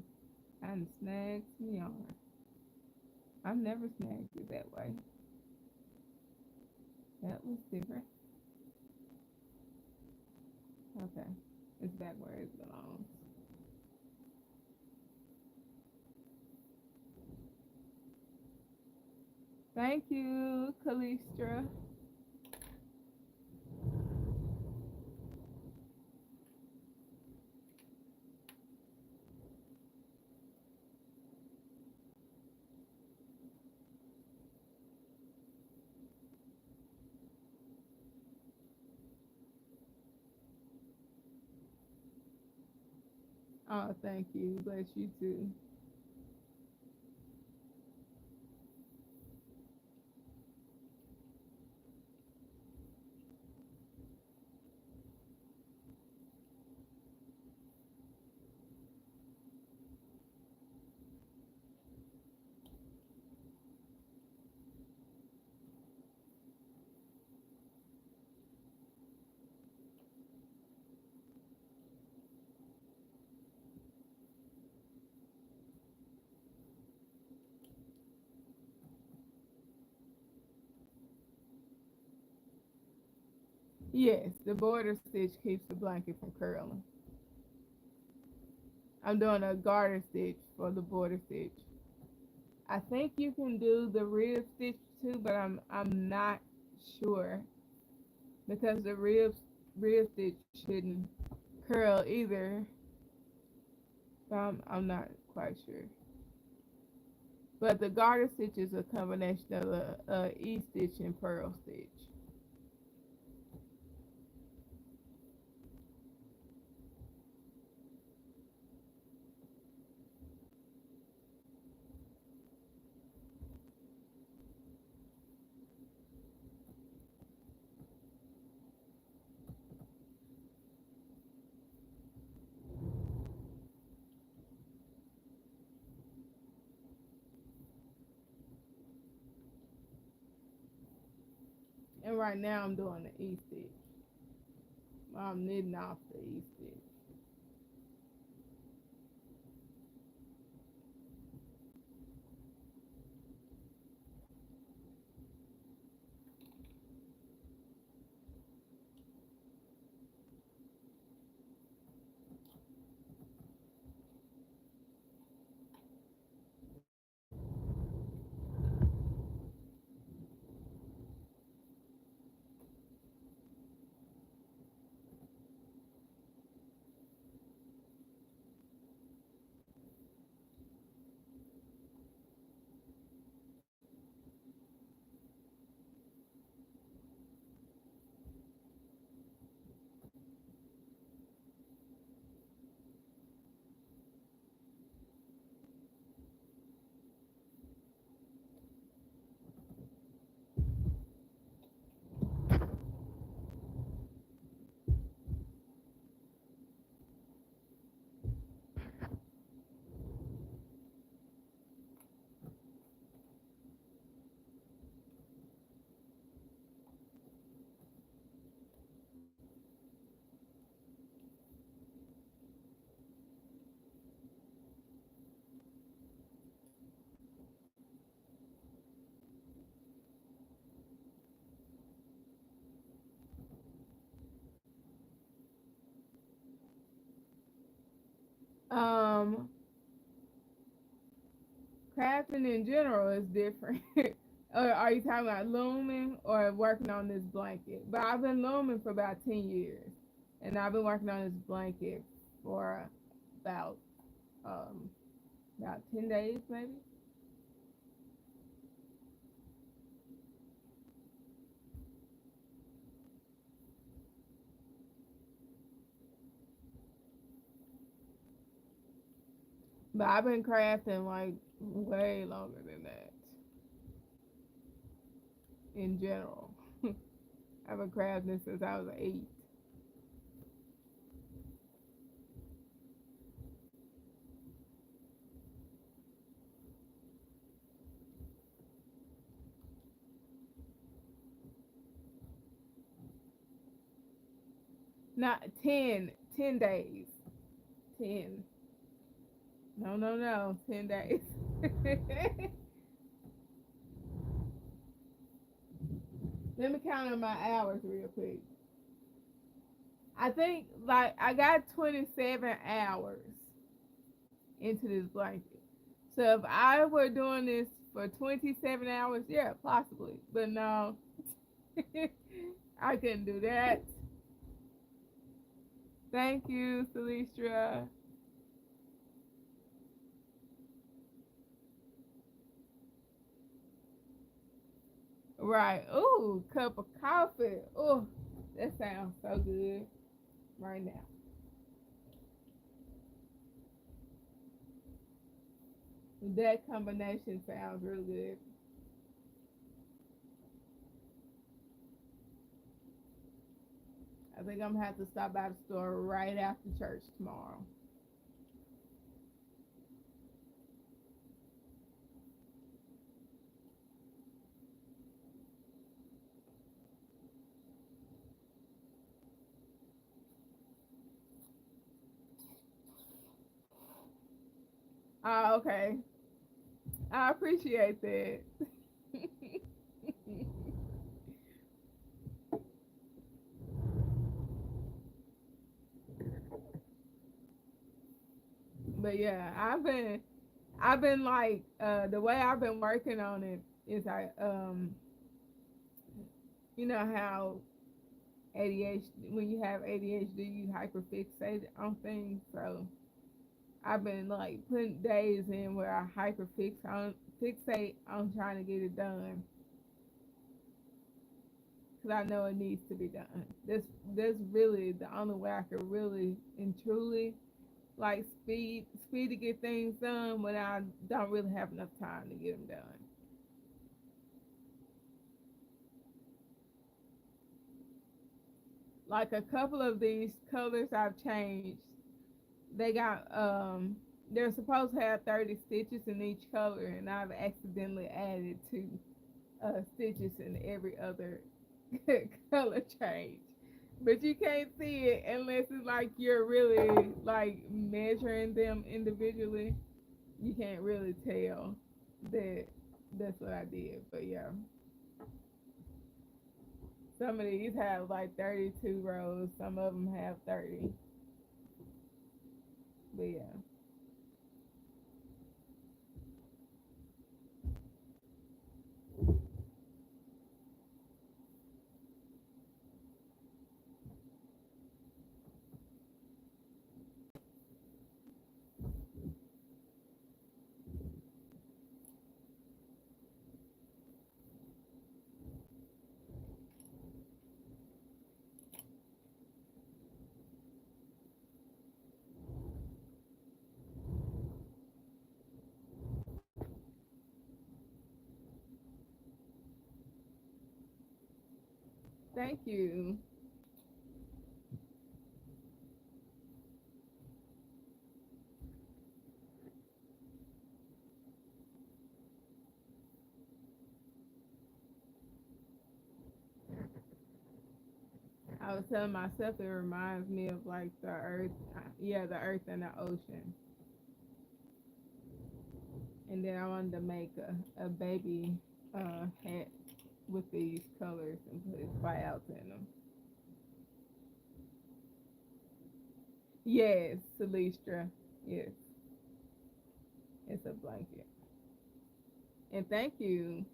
Speaker 1: And snagged some yarn. I've never snagged it that way. That was different. Okay. It's back where it belongs. Thank you, Kalistra. Oh, thank you. Bless you too. Yes, the border stitch keeps the blanket from curling. I'm doing a garter stitch for the border stitch. I think you can do the rib stitch too, but I'm not sure because the rib stitch shouldn't curl either. So I'm not quite sure. But the garter stitch is a combination of a E stitch and purl stitch. And right now I'm doing the E stitch. I'm knitting off the E stitch. Um, Crafting in general is different. Are you talking about looming or working on this blanket? But I've been looming for about 10 years. And I've been working on this blanket for about um about 10 days maybe. But I've been crafting like way longer than that in general. I've been crafting since I was 8. Not 10, 10 days. 10. No, no, no. 10 days. Let me count on my hours real quick. I think like I got 27 hours into this blanket. So if I were doing this for 27 hours, yeah, possibly. But no, I couldn't do that. Thank you, Celestra. Right. Ooh, cup of coffee. Ooh, that sounds so good right now. That combination sounds real good. I think I'm gonna have to stop by the store right after church tomorrow. Oh, okay. I appreciate that. But yeah, I've been like the way I've been working on it is you know how ADHD, when you have ADHD you hyperfixate on things. So I've been like putting days in where I fixate on trying to get it done because I know it needs to be done. That's really the only way I can really and truly like speed to get things done when I don't really have enough time to get them done. Like a couple of these colors I've changed. They got they're supposed to have 30 stitches in each color, and I've accidentally added two stitches in every other color change. But you can't see it unless it's like you're really like measuring them individually. You can't really tell that that's what I did. But yeah, some of these have like 32 rows. Some of them have 30. But yeah, thank you. I was telling myself it reminds me of like the earth, yeah, the earth and the ocean. And then I wanted to make a baby hat with these colors and put clouds in them. Yes, Celestra. Yes, it's a blanket. And thank you.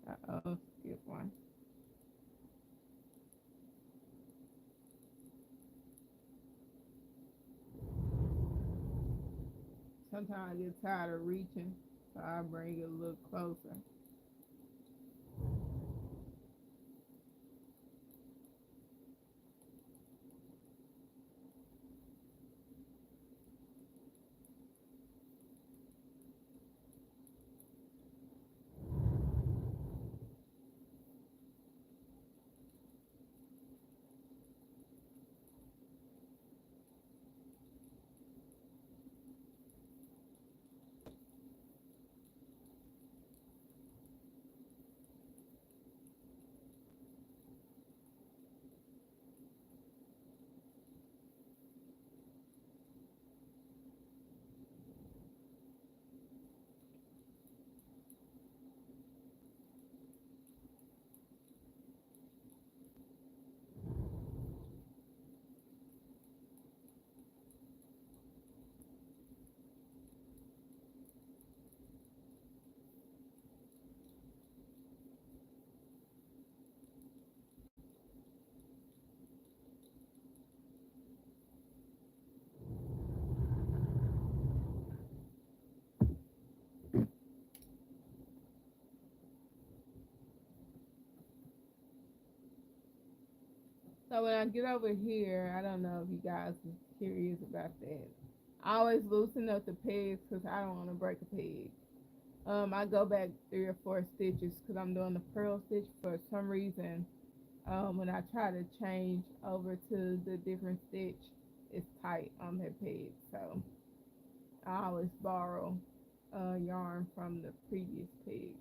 Speaker 1: Uh-oh, skip one. Sometimes I get tired of reaching, so I bring it a little closer. So when I get over here, I don't know if you guys are curious about that. I always loosen up the pegs because I don't want to break a peg. I go back 3 or 4 stitches because I'm doing the purl stitch for some reason. When I try to change over to the different stitch, it's tight on that peg. So I always borrow yarn from the previous peg.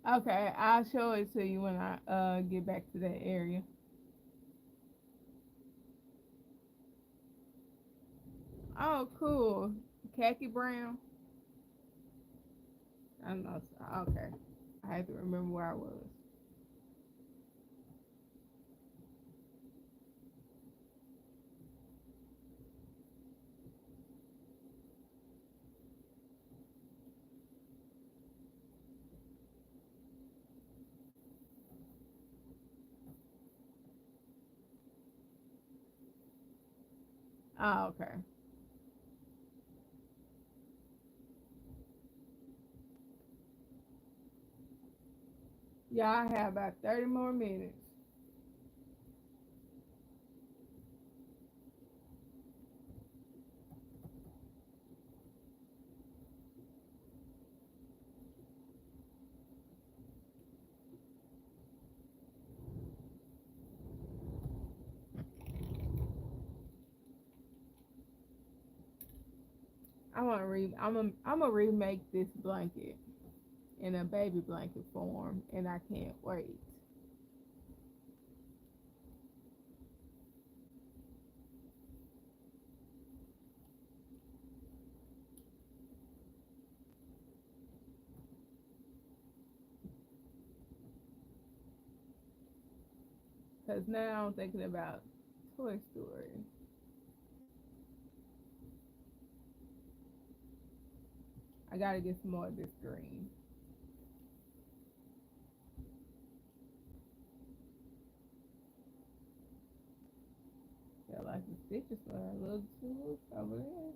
Speaker 1: Okay, I'll show it to you when I get back to that area. Oh, cool. Khaki brown. I don't know. Okay, I have to remember where I was. Oh, okay. Yeah, I have about 30 more minutes. I'm gonna remake this blanket in a baby blanket form, and I can't wait. Cause now I'm thinking about Toy Story. gotta get some more of this green. Feel like the stitches were a little too loose over there.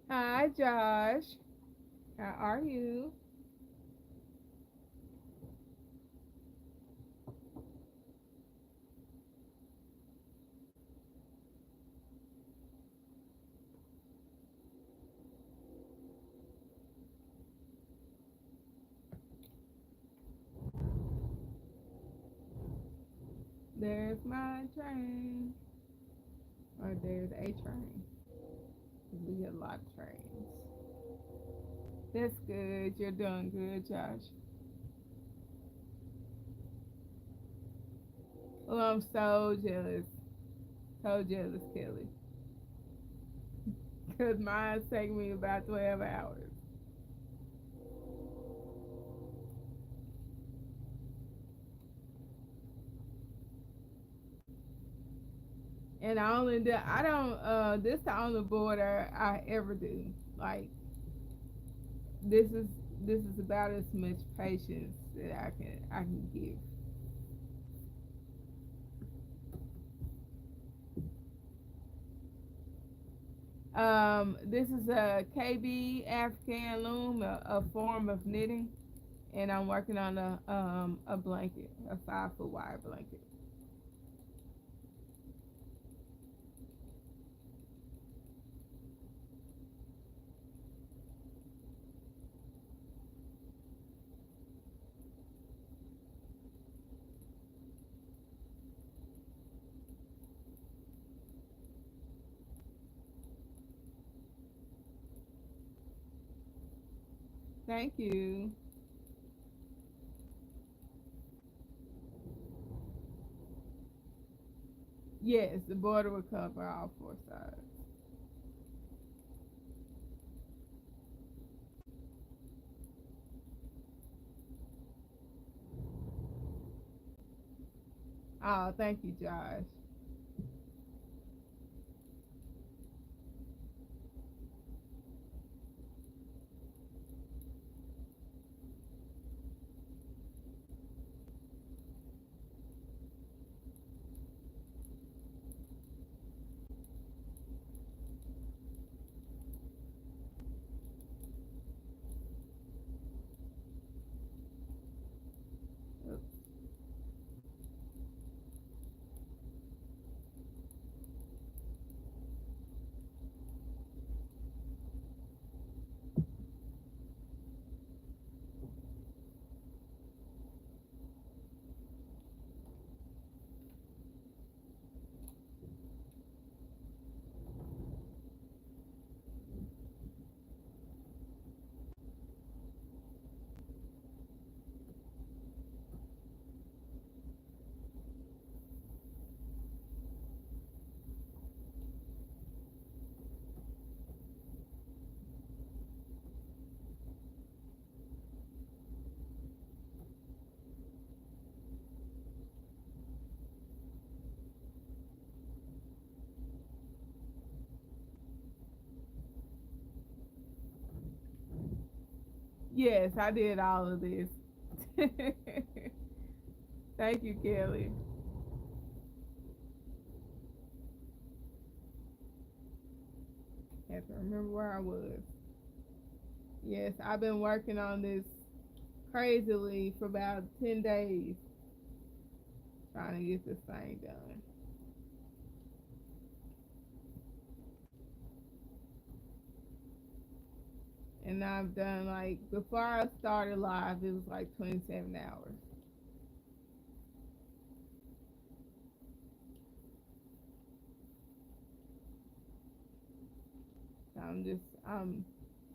Speaker 1: Hi, Josh. How are you? There's my train. Or there's a train. We get a lot of trains. That's good. You're doing good, Josh. Oh, I'm so jealous. So jealous, Kelly. Because mine's taking me about 12 hours. And I don't, this the only border I ever do. Like, this is, this is about as much patience that I can give. This is a KB African loom, a form of knitting, and I'm working on a blanket, a 5 foot wide blanket. Thank you. Yes, the border will cover all 4 sides. Oh, thank you, Josh. Yes, I did all of this. Thank you, Kelly. Have to remember where I was. Yes, I've been working on this crazily for about 10 days trying to get this thing done. And I've done, like, before I started live, it was like 27 hours. So I'm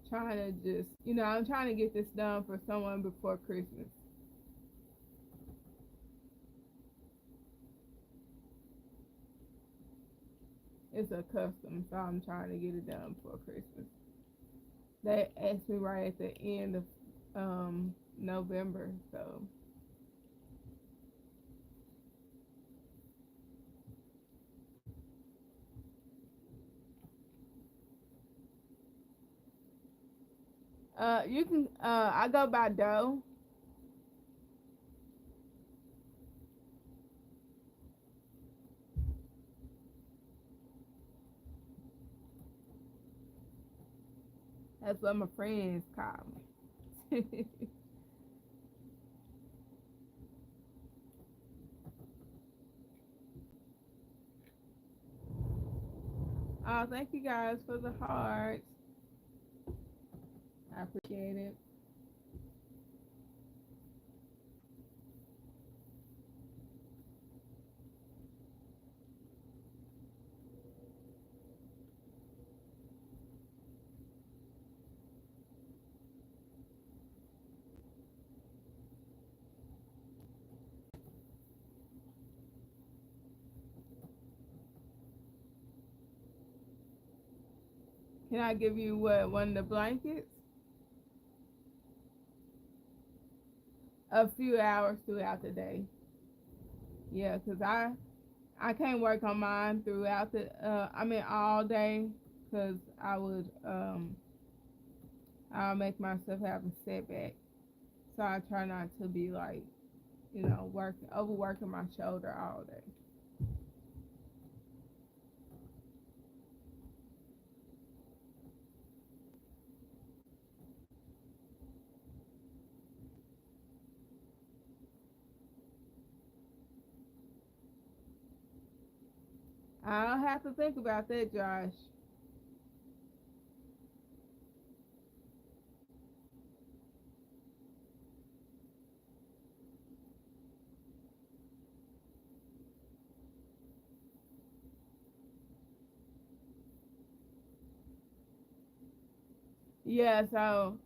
Speaker 1: trying to just, I'm trying to get this done for someone before Christmas. It's a custom, so I'm trying to get it done before Christmas. They asked me right at the end of November, so you can I go by dough. That's what my friends call me. Oh, thank you guys for the hearts. I appreciate it. Can I give you what, one of the blankets? A few hours throughout the day. Yeah, cause I can't work on mine throughout the all day, cause I'll make myself have a setback. So I try not to be like, overworking my shoulder all day. I'll have to think about that, Josh. Yeah, so,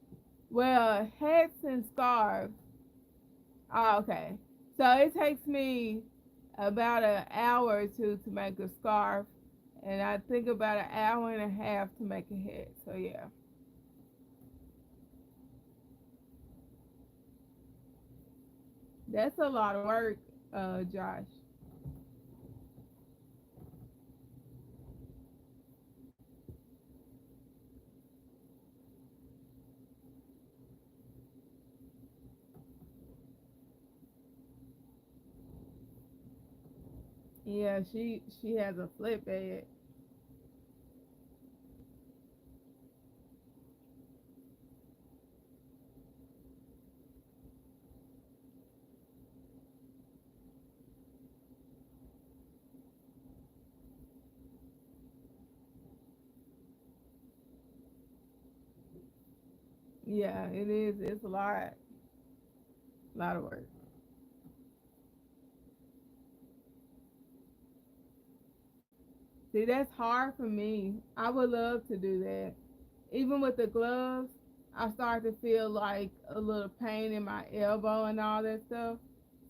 Speaker 1: well, hats and scarves. Oh, okay. So it takes me about an hour or two to make a scarf, and I think about an hour and a half to make a hat. So yeah, that's a lot of work, Josh. Yeah, she has a flip bed. Yeah, it is. It's a lot of work. See, that's hard for me. I would love to do that. Even with the gloves, I start to feel like a little pain in my elbow and all that stuff.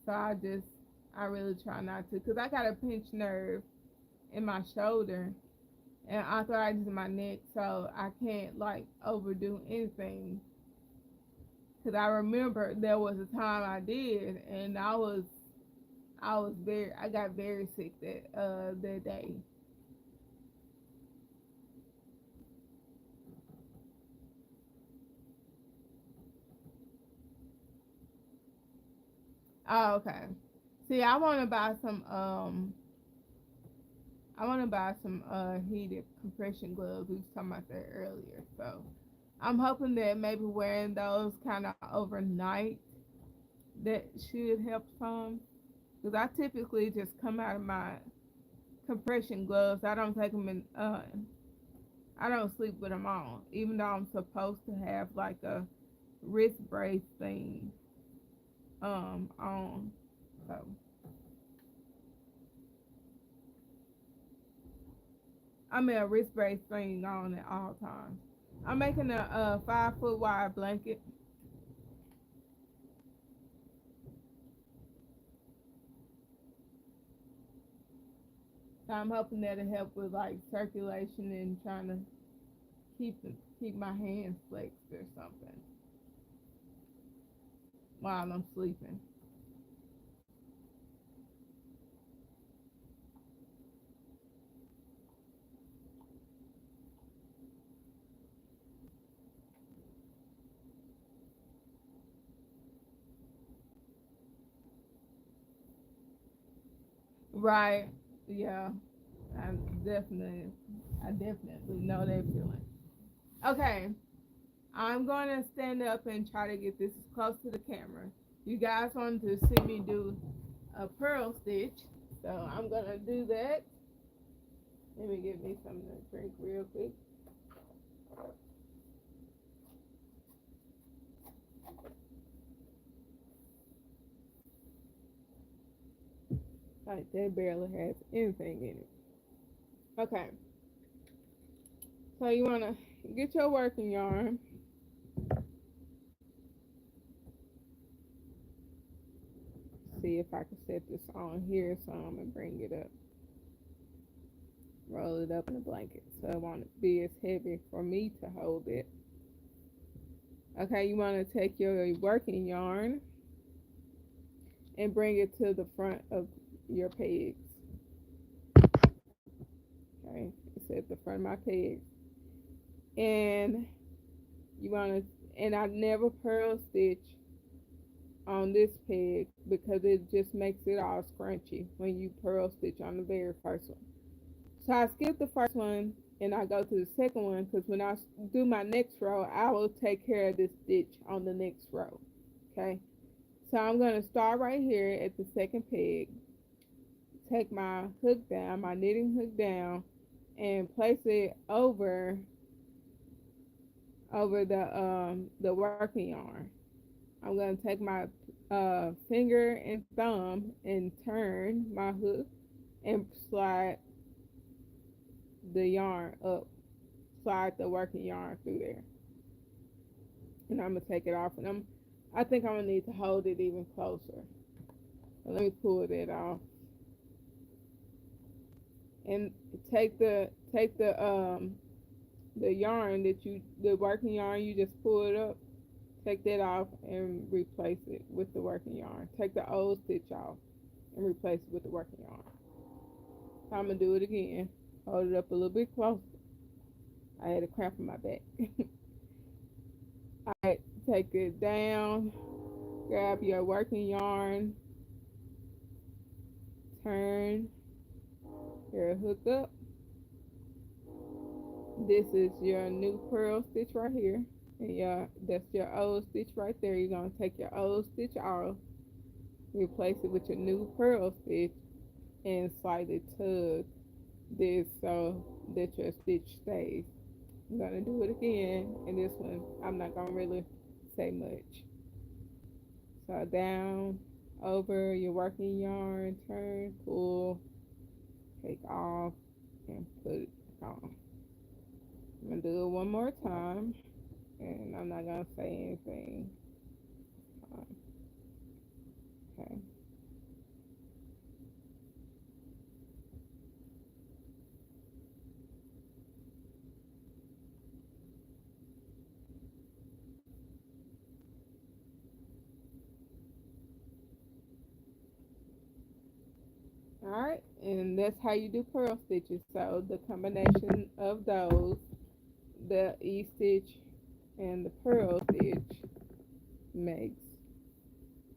Speaker 1: So I really try not to, cause I got a pinched nerve in my shoulder and arthritis in my neck, so I can't like overdo anything. Cause I remember there was a time I did, and I got very sick that day. Oh, okay. See, I want to buy some heated compression gloves. We was talking about that earlier. So I'm hoping that maybe wearing those kind of overnight that should help some. Because I typically just come out of my compression gloves. I don't take them in. I don't sleep with them on, even though I'm supposed to have like a wrist brace thing on. So I mean a wrist brace thing on at all times. I'm making a 5 foot wide blanket. So I'm hoping that'll help with like circulation and trying to keep keep my hands flexed or something while I'm sleeping. Right. Yeah. I definitely I definitely know that feeling. Okay. I'm gonna stand up and try to get this close to the camera. You guys wanted to see me do a pearl stitch, so I'm gonna do that. Let me get me something to drink real quick. Like that barely has anything in it. Okay, so you wanna get your working yarn. See if I can set this on here so I'm gonna bring it up. Roll it up in a blanket so it won't be as heavy for me to hold it. Okay, you wanna take your working yarn and bring it to the front of your pegs. Okay, it's at the front of my pegs. And you want to, and I never purl stitch on this peg because it just makes it all scrunchy when you purl stitch on the very first one. So I skip the first one and I go to the second one because when I do my next row, I will take care of this stitch on the next row. Okay, so I'm going to start right here at the second peg, take my hook down, my knitting hook down, and place it over the working yarn. I'm gonna take my finger and thumb and turn my hook and slide the yarn up, slide the working yarn through there, and I'm gonna take it off. And I think I'm gonna need to hold it even closer. So let me pull that off and take the yarn the working yarn you just pulled up. Take that off and replace it with the working yarn. Take the old stitch off and replace it with the working yarn. So I'm gonna do it again. Hold it up a little bit closer. I had a cramp in my back. Alright, take it down. Grab your working yarn. Turn your hook up. This is your new purl stitch right here. And that's your old stitch right there. You're gonna take your old stitch off, replace it with your new purl stitch, and slightly tug this so that your stitch stays. I'm gonna do it again, and this one I'm not gonna really say much. So down, over your working yarn, turn, pull, take off, and put it on. I'm gonna do it one more time, and I'm not gonna say anything. Okay. Alright, and that's how you do purl stitches. So the combination of those, the E-stitch and the purl stitch, makes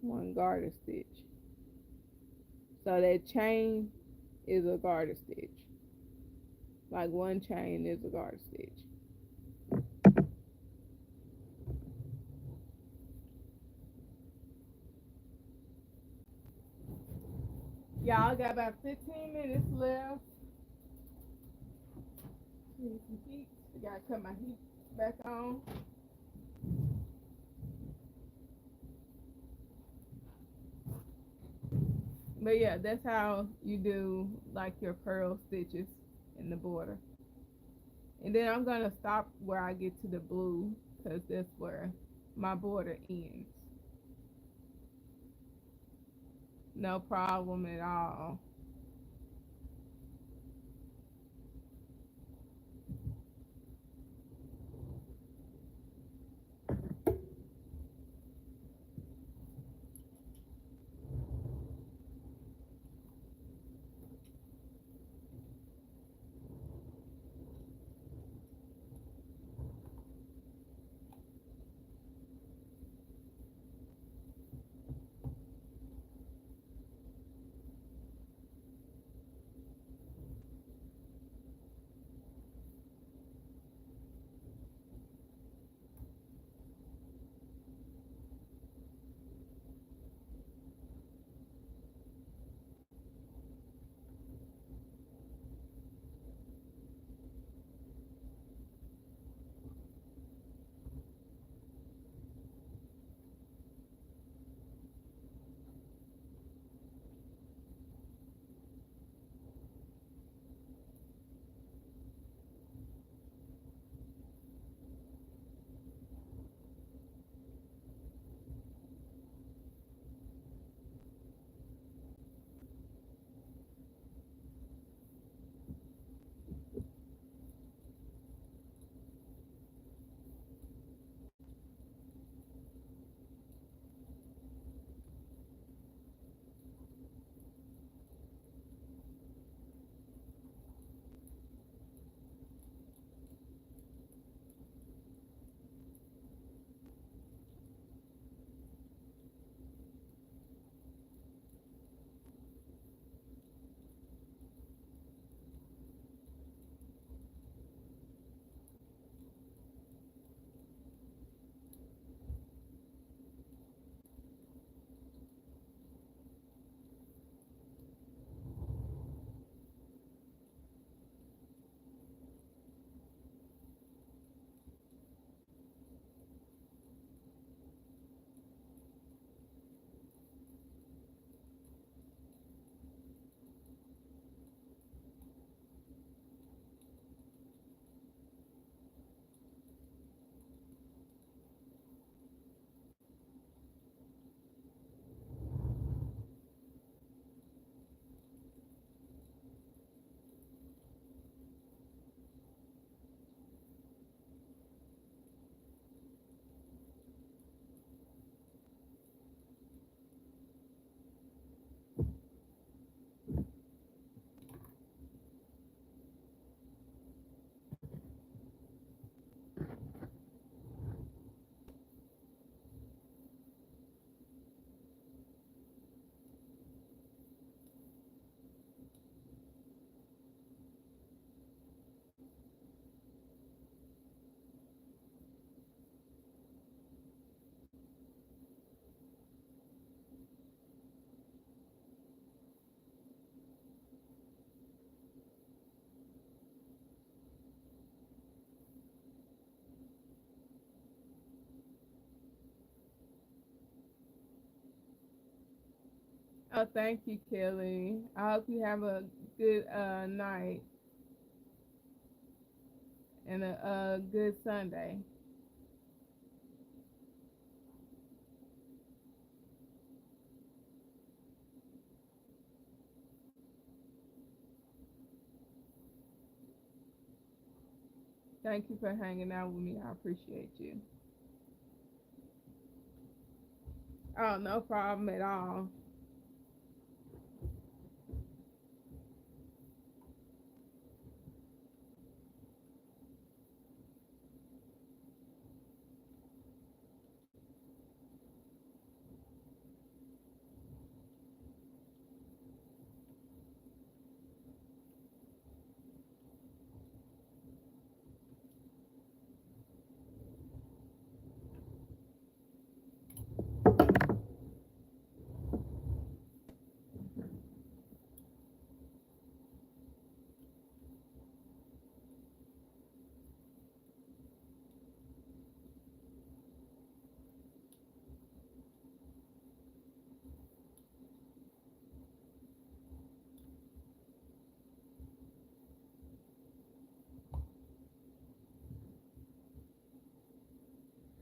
Speaker 1: one garter stitch. So that chain is a garter stitch. Like one chain is a garter stitch. Y'all got about 15 minutes left. Need some heat. I gotta cut my heat back on. But yeah, that's how you do like your purl stitches in the border. And then I'm gonna stop where I get to the blue because that's where my border ends. No problem at all. Oh, thank you, Kelly. I hope you have a good night and a good Sunday. Thank you for hanging out with me. I appreciate you. Oh, no problem at all.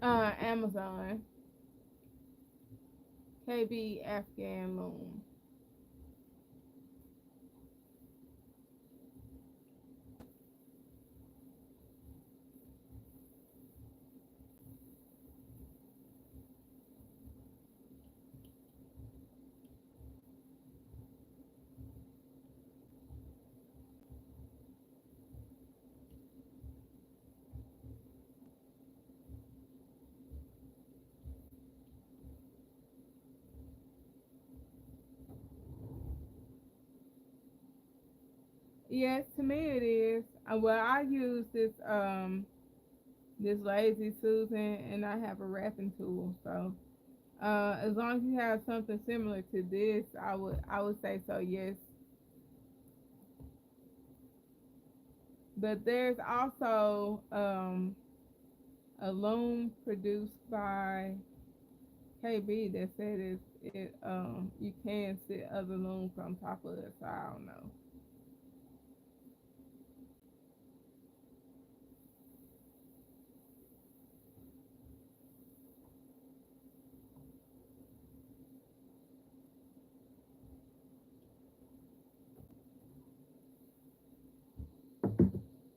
Speaker 1: Amazon. KB Afghan Loom. Yes, to me it is. Well, I use this lazy Susan, and I have a wrapping tool. So as long as you have something similar to this, I would say so. Yes, but there's also a loom produced by KB that said it you can sit other looms on top of it. So I don't know.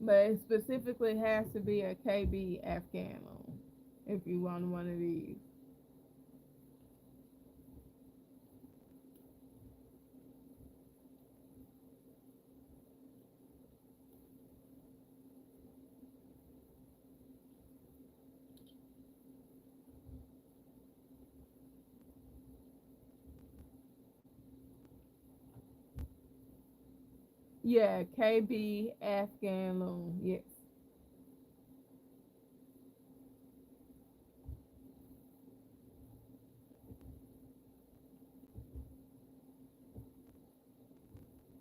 Speaker 1: But it specifically has to be a KB Afghan loom if you want one of these. Yeah, KB Afghan loom. Yes.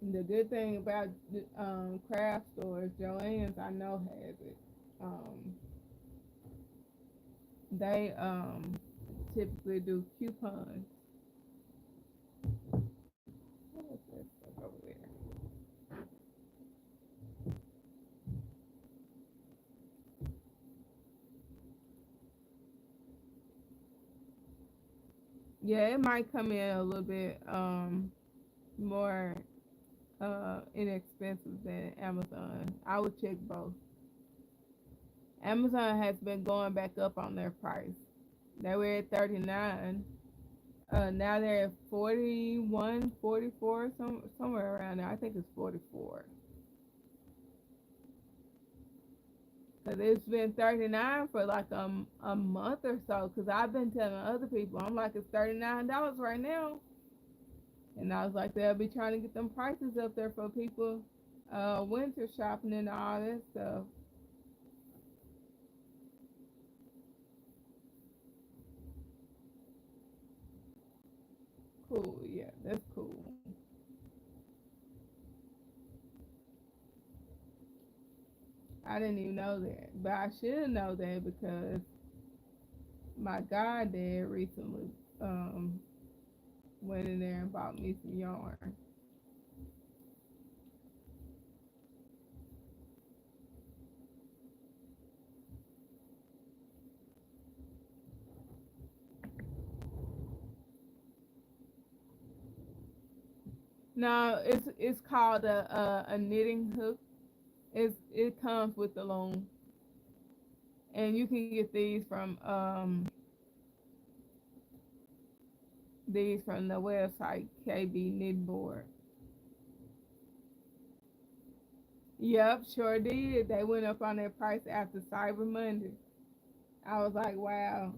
Speaker 1: The good thing about craft stores, Joann's, I know has it. Um, they typically do coupons. What is that stuff over there? Yeah, it might come in a little bit more inexpensive than Amazon. I would check both. Amazon has been going back up on their price. They were at 39. Now they're at 41, 44, somewhere around there. I think it's 44. Cause it's been 39 for like a month or so. Cause I've been telling other people, I'm like, it's $39 right now, and I was like, they'll be trying to get them prices up there for people, winter shopping and all that stuff. Cool, yeah, that's cool. I didn't even know that, but I should know that because my goddad recently um went in there and bought me some yarn. No, it's called a knitting hook. It comes with the loom, and you can get these from the website KB Knit Board. Yep, sure did. They went up on their price after Cyber Monday. I was like, wow,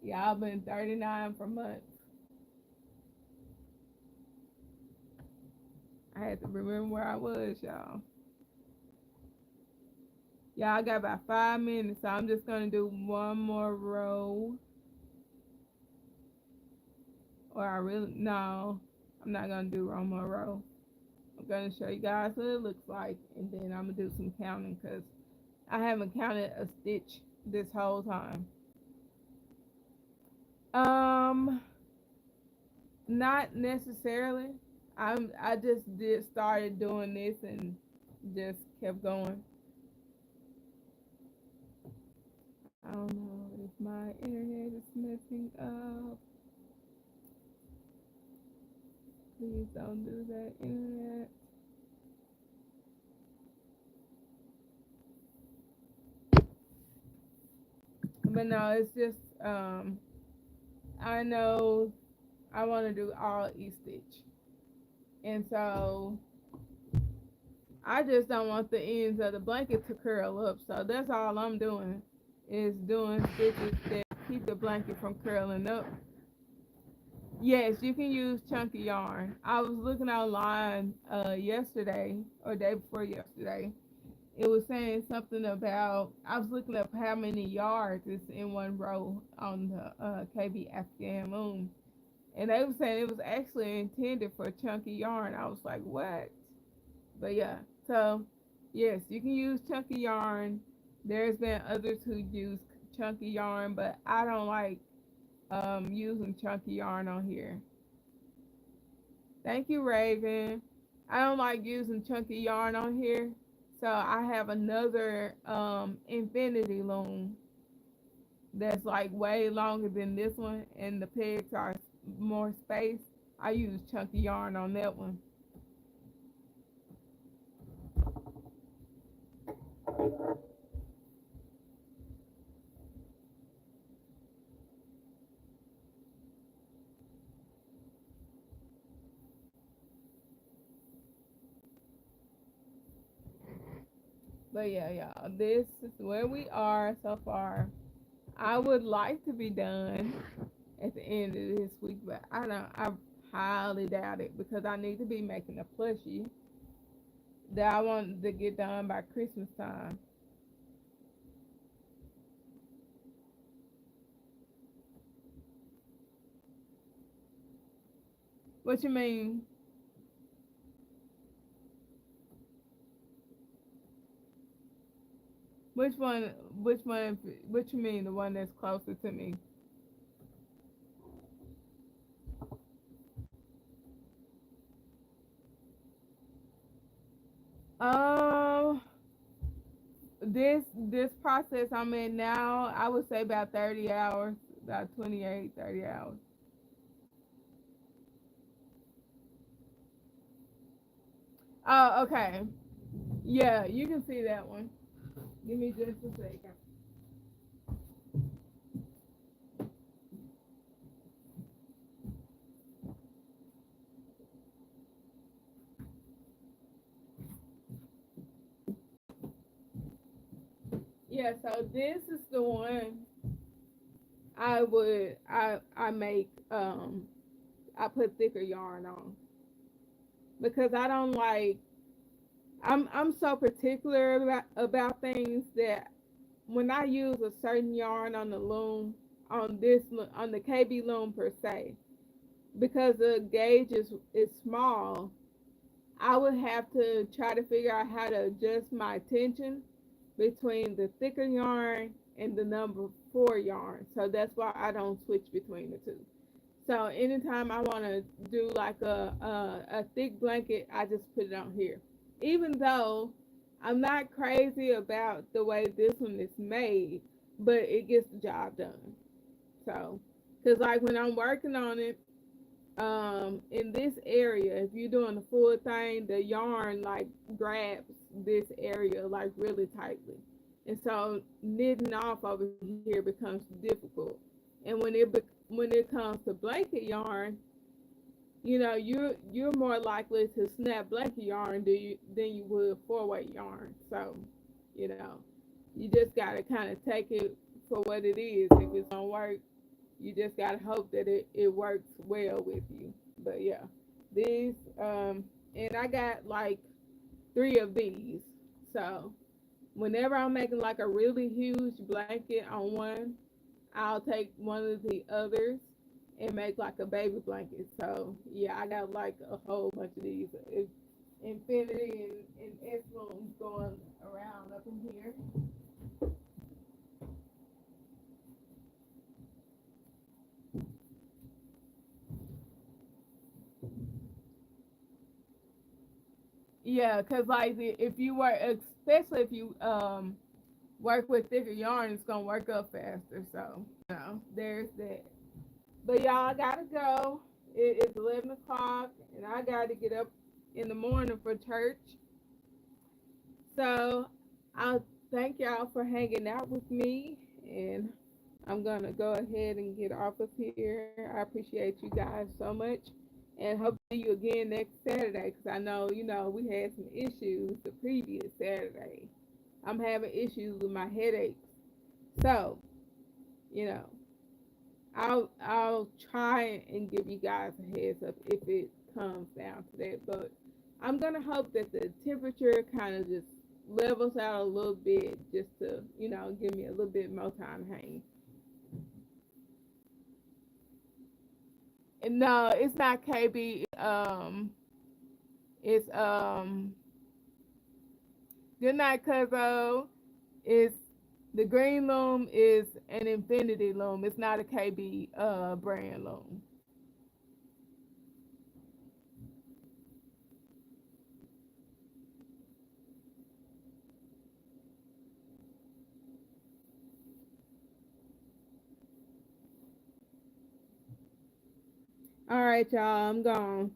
Speaker 1: y'all been 39 for months. I had to remember where I was, y'all. Yeah, I got about 5 minutes, so I'm just gonna do one more row. Or I really no, I'm not gonna do one more row. I'm gonna show you guys what it looks like, and then I'm gonna do some counting because I haven't counted a stitch this whole time. Um, not necessarily. I just did started doing this and just kept going. I don't know if My internet is messing up. Please don't do that, internet. But no, it's just I know I want to do all E-stitch, and so I just don't want the ends of the blanket to curl up. So that's all I'm doing is doing stitches that keep the blanket from curling up. Yes, you can use chunky yarn. I was looking online yesterday or day before yesterday. It was saying something about I was looking up how many yards is in one row on the KB Afghan loom, and they were saying it was actually intended for chunky yarn. I was like, what? But yeah, so yes, you can use chunky yarn. There's been others who use chunky yarn, but I don't like using chunky yarn on here. Thank you, Raven. I don't like using chunky yarn on here, so I have another infinity loom that's like way longer than this one, and the pegs are more space. I use chunky yarn on that one. But yeah, y'all, this is where we are so far. I would like to be done at the end of this week, but I don't. I highly doubt it because I need to be making a plushie that I want to get done by Christmas time. What you mean? Which one? Which one? What you mean? The one that's closer to me? Um, this process I'm in now, I would say about 30 hours, about 28, 30 hours. Oh, okay. Yeah, you can see that one. Give me just a second. Yeah, so this is the one I make I put thicker yarn on because I don't like I'm so particular about things that when I use a certain yarn on the loom on the KB loom per se, because the gauge is small, I would have to try to figure out how to adjust my tension between the thicker yarn and the number 4 yarn. So that's why I don't switch between the two. So anytime I want to do like a thick blanket, I just put it on here. Even though I'm not crazy about the way this one is made, but it gets the job done. So, because like when I'm working on it, in this area, if you're doing the full thing, the yarn like grabs this area like really tightly, and so knitting off over here becomes difficult. And when it comes to blanket yarn, you know you're more likely to snap blanket yarn than you would 4-weight yarn. So, you know, you just gotta kind of take it for what it is. If it's gonna work, you just gotta hope that it works well with you. But yeah, these and I got like 3 of these. So whenever I'm making like a really huge blanket on one, I'll take one of the others and make like a baby blanket. So yeah, I got like a whole bunch of these. It's Infinity and S looms going around up in here. Yeah, cause like if you were, especially if you work with thicker yarn, it's gonna work up faster. So, there's that. But y'all, I gotta go. It is 11 o'clock, and I gotta get up in the morning for church. So, I'll thank y'all for hanging out with me, and I'm gonna go ahead and get off of here. I appreciate you guys so much, and hope to see you again next Saturday. Cause I know, we had some issues the previous Saturday. I'm having issues with my headaches, so you know, I'll try and give you guys a heads up if it comes down to that. But I'm gonna hope that the temperature kind of just levels out a little bit, just to give me a little bit more time to hang. And no, it's not KB. It's good night, Cuzzo. It's the green loom is an infinity loom. It's not a KB brand loom. All right, y'all. I'm gone.